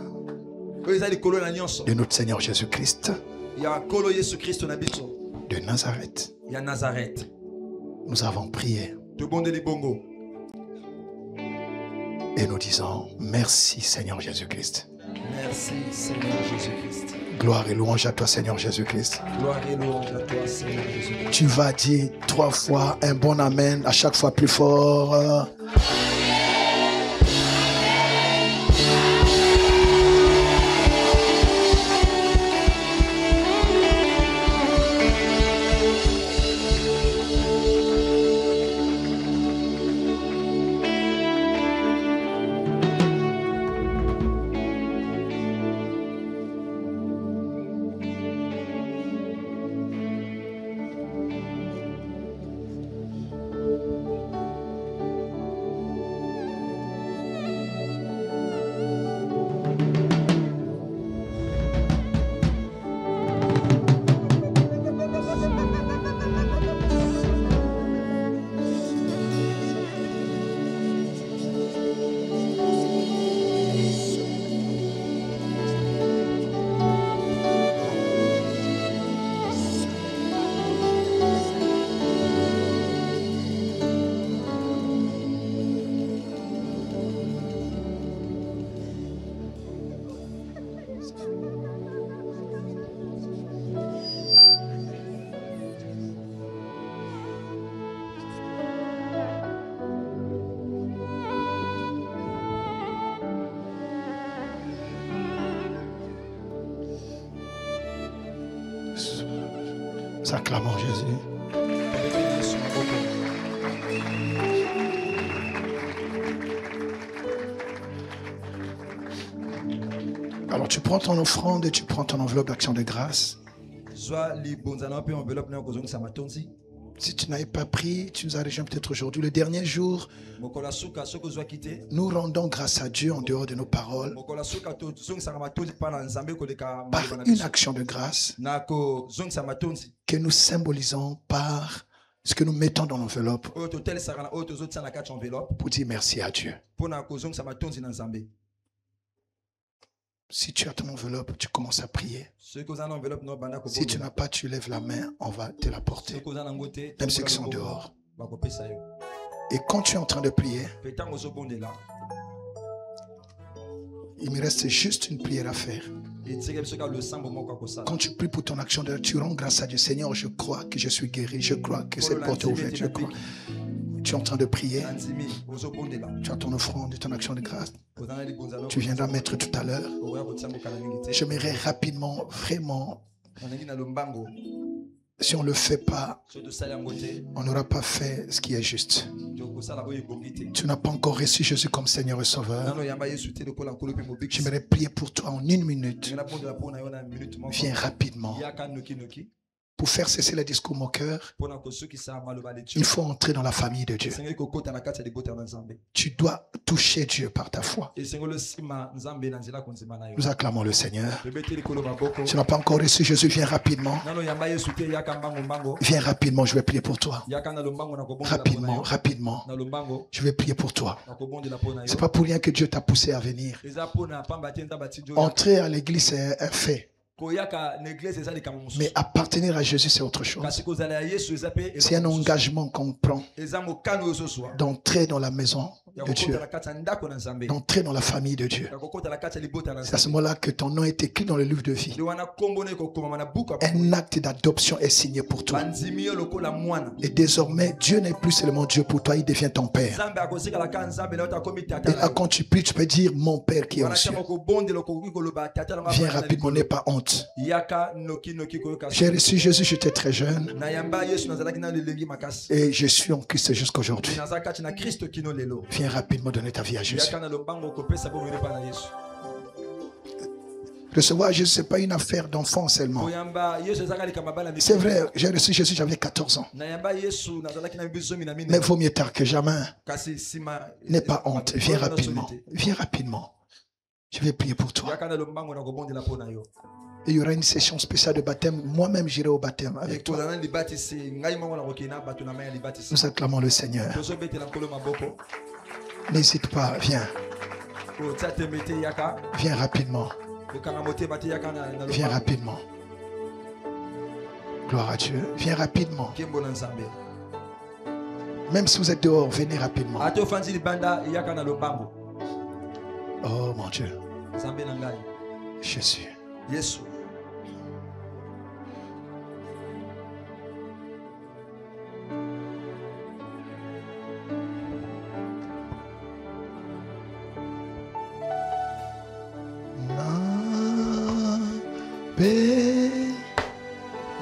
de notre Seigneur Jésus-Christ de Nazareth, nous avons prié et nous disons merci Seigneur Jésus-Christ. Merci Seigneur Jésus-Christ. Gloire et louange à toi Seigneur Jésus-Christ. Gloire et louange à toi Seigneur Jésus-Christ. Tu vas dire 3 fois un bon amen, à chaque fois plus fort. Nous acclamons Jésus. Alors tu prends ton offrande et tu prends ton enveloppe d'action de grâce. Si tu n'avais pas pris, tu nous as rejoint peut-être aujourd'hui. Le dernier jour, nous rendons grâce à Dieu en dehors de nos paroles par une action de grâce que nous symbolisons par ce que nous mettons dans l'enveloppe pour dire merci à Dieu. Si tu as ton enveloppe, tu commences à prier. Si tu n'as pas, tu lèves la main, on va te la porter. Même ceux qui sont dehors. Et quand tu es en train de prier, il me reste juste une prière à faire. Quand tu pries pour ton action, tu rends grâce à Dieu. Seigneur, je crois que je suis guéri. Je crois que cette porte est ouverte. Je crois. Tu es en train de prier. Tu as ton offrande et ton action de grâce. Tu viendras mettre tout à l'heure. J'aimerais rapidement, vraiment, si on ne le fait pas, on n'aura pas fait ce qui est juste. Tu n'as pas encore reçu Jésus comme Seigneur et Sauveur. J'aimerais prier pour toi en 1 minute. Viens rapidement. Pour faire cesser les discours moqueurs, il faut entrer dans la famille de Dieu. Tu dois toucher Dieu par ta foi. Nous acclamons le Seigneur. Tu n'as pas encore reçu Jésus, viens rapidement. Viens rapidement, je vais prier pour toi. Rapidement, rapidement. Je vais prier pour toi. Ce n'est pas pour rien que Dieu t'a poussé à venir. Entrer à l'église est un fait. Mais appartenir à Jésus, c'est autre chose. C'est un engagement qu'on prend d'entrer dans la maison de Dieu, d'entrer dans la famille de Dieu. C'est à ce moment-là que ton nom est écrit dans le livre de vie. Un acte d'adoption est signé pour toi. Et désormais, Dieu n'est plus seulement Dieu pour toi, il devient ton Père. Et là, quand tu pries, tu peux dire mon Père qui est au ciel. Viens rapidement, n'aie pas honte. J'ai reçu Jésus, j'étais très jeune. Et je suis en Christ jusqu'à aujourd'hui. Viens rapidement donner ta vie à Jésus. Recevoir Jésus, ce n'est pas une affaire d'enfant seulement. C'est vrai, j'ai reçu Jésus, j'avais 14 ans. Mais vaut mieux tard que jamais. N'aie pas honte, viens rapidement. Viens rapidement. Je vais prier pour toi. Et il y aura une session spéciale de baptême. Moi-même, j'irai au baptême avec toi. Nous acclamons le Seigneur. N'hésite pas, viens. Viens rapidement. Viens rapidement. Gloire à Dieu. Viens rapidement. Même si vous êtes dehors, venez rapidement. Oh mon Dieu. Jésus.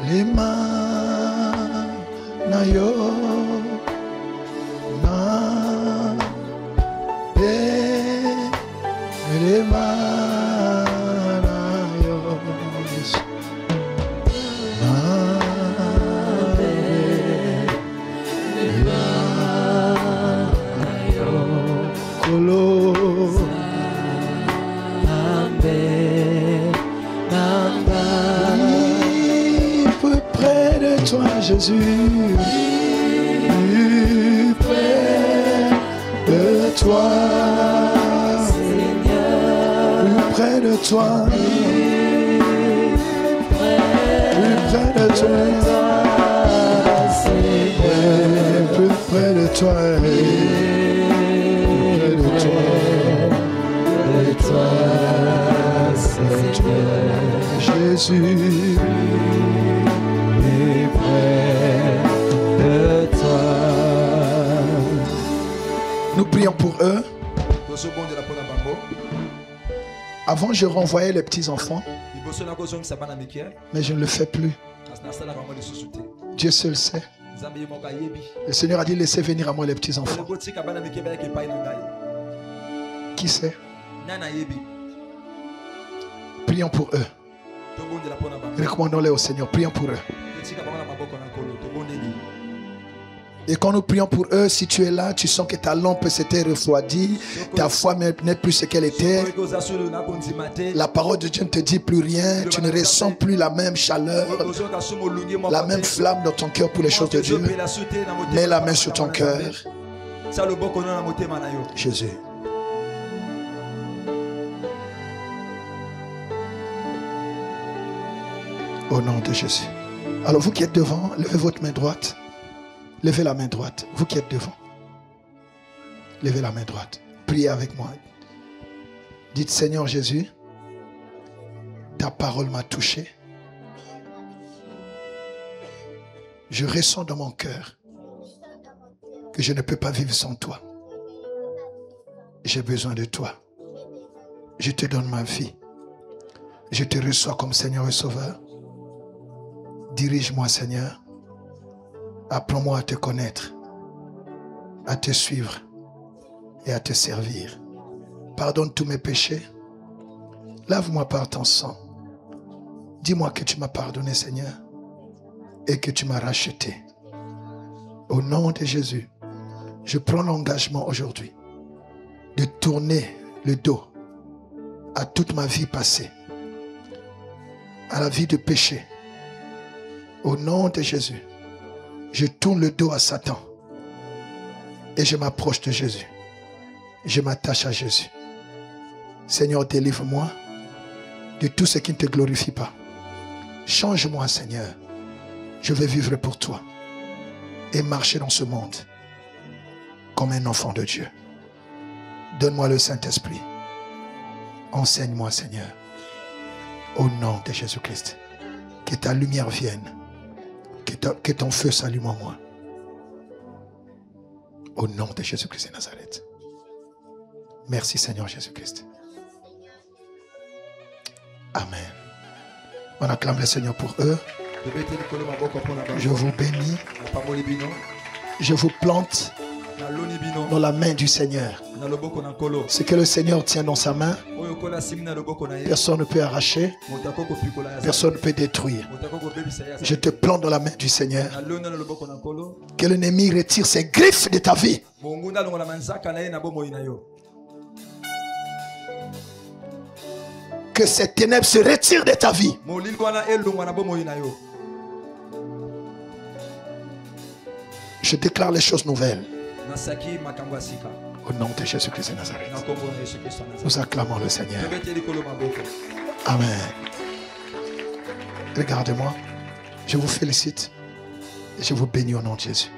Les mains na yo na les mains na yo na les mains na yo kolo toi Jésus, plus près de toi, Seigneur, plus près de toi, plus près de toi, Seigneur, plus près de toi, Seigneur, Jésus. Nous prions pour eux. Avant, je renvoyais les petits enfants, mais je ne le fais plus. Dieu seul sait. Le Seigneur a dit, laissez venir à moi les petits enfants. Qui sait? Prions pour eux. Recommandons-les au Seigneur. Prions pour eux. Et quand nous prions pour eux, si tu es là, tu sens que ta lampe s'était refroidie, ta foi n'est plus ce qu'elle était. La parole de Dieu ne te dit plus rien, tu ne ressens plus la même chaleur, la même flamme dans ton cœur pour les choses de Dieu. Mets la main sur ton cœur. Jésus. Au nom de Jésus. Alors vous qui êtes devant, levez votre main droite. Levez la main droite. Vous qui êtes devant. Levez la main droite. Priez avec moi. Dites, Seigneur Jésus, ta parole m'a touché. Je ressens dans mon cœur que je ne peux pas vivre sans toi. J'ai besoin de toi. Je te donne ma vie. Je te reçois comme Seigneur et Sauveur. Dirige-moi, Seigneur. Apprends-moi à te connaître, à te suivre et à te servir. Pardonne tous mes péchés. Lave-moi par ton sang. Dis-moi que tu m'as pardonné, Seigneur, et que tu m'as racheté. Au nom de Jésus, je prends l'engagement aujourd'hui de tourner le dos à toute ma vie passée, à la vie de péché. Au nom de Jésus, je tourne le dos à Satan et je m'approche de Jésus. Je m'attache à Jésus. Seigneur, délivre-moi de tout ce qui ne te glorifie pas. Change-moi, Seigneur. Je veux vivre pour toi et marcher dans ce monde comme un enfant de Dieu. Donne-moi le Saint-Esprit. Enseigne-moi, Seigneur. Au nom de Jésus-Christ. Que ta lumière vienne. Que ton feu s'allume en moi. Au nom de Jésus-Christ de Nazareth. Merci Seigneur Jésus-Christ. Amen. On acclame le Seigneur pour eux. Je vous bénis. Je vous plante dans la main du Seigneur. Ce que le Seigneur tient dans sa main, personne ne peut arracher, personne ne peut détruire. Je te plante dans la main du Seigneur. Que l'ennemi retire ses griffes de ta vie. Que ces ténèbres se retirent de ta vie. Je déclare les choses nouvelles. Au nom de Jésus-Christ de Nazareth. Nous acclamons le Seigneur. Amen. Regardez-moi. Je vous félicite. Et je vous bénis au nom de Jésus.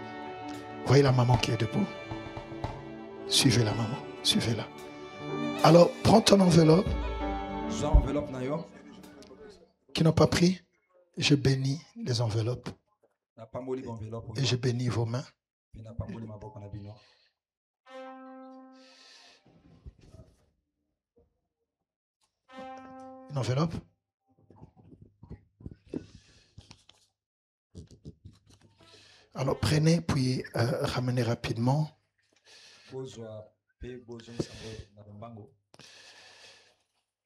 Voyez la maman qui est debout. Suivez la maman. Suivez-la. Alors, prends ton enveloppe. Qui n'ont pas pris. Je bénis les enveloppes. Et je bénis vos mains. Une enveloppe. Alors prenez puis ramenez rapidement.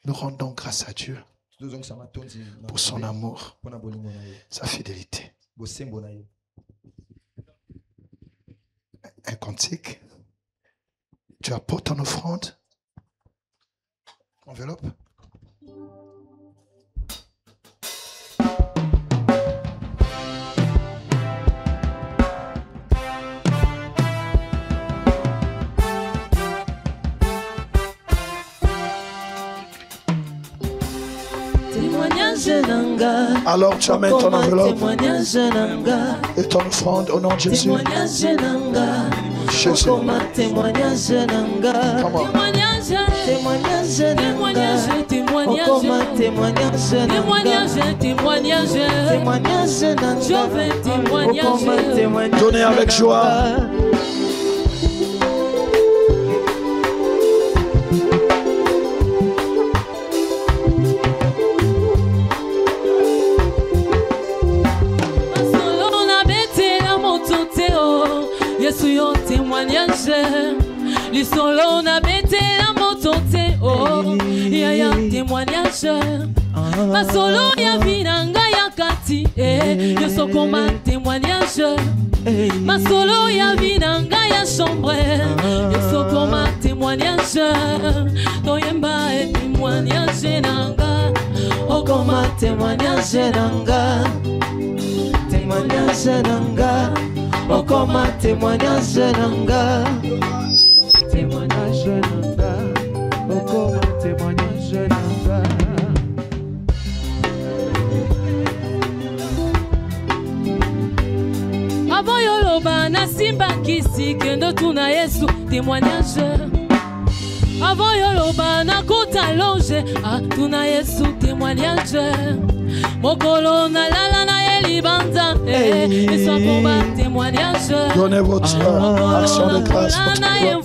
Nous rendons grâce à Dieu pour son amour, sa fidélité. Un cantique. Tu apportes ton offrande. Enveloppe. Alors tu amènes ton enveloppe et ton offrande au nom de Jésus. Jésus. Donnez avec joie. témoignage. Masolo ya vinanga ya kati, yoso koma témoignage. Masolo ya vinanga ya chambre, yoso koma témoignage. Toyemba e témoignage nanga, okoma témoignage nanga. Témoignage nanga, okoma témoignage nanga. Témoignage nanga, okoma témoignage nanga. Avant yoloba na simba kisi kendo tuna Yesu témoignage. Avant yoloba na kota longe tuna Yesu témoignage. Mokolo na lala na Elibanda et soit combat témoignage. Donnez votre action de grâce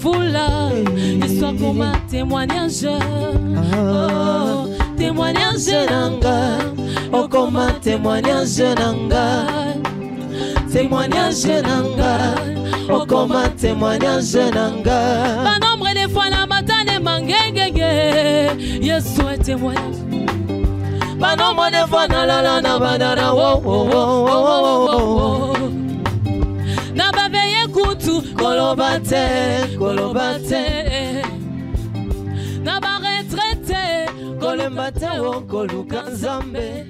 pour et soit combat témoignage. Témoignage nanga, oh comment témoignage nanga. Témoignage nanga, oh comment témoignage nanga. Pas nombre de fois la matane mangengege, Yesu est témoignage. Pas nombre de fois na la la na badana wo wo wo. Na baveye kutu kolobate kolobate. Na ba retraite kolembate wo koluka nzambe.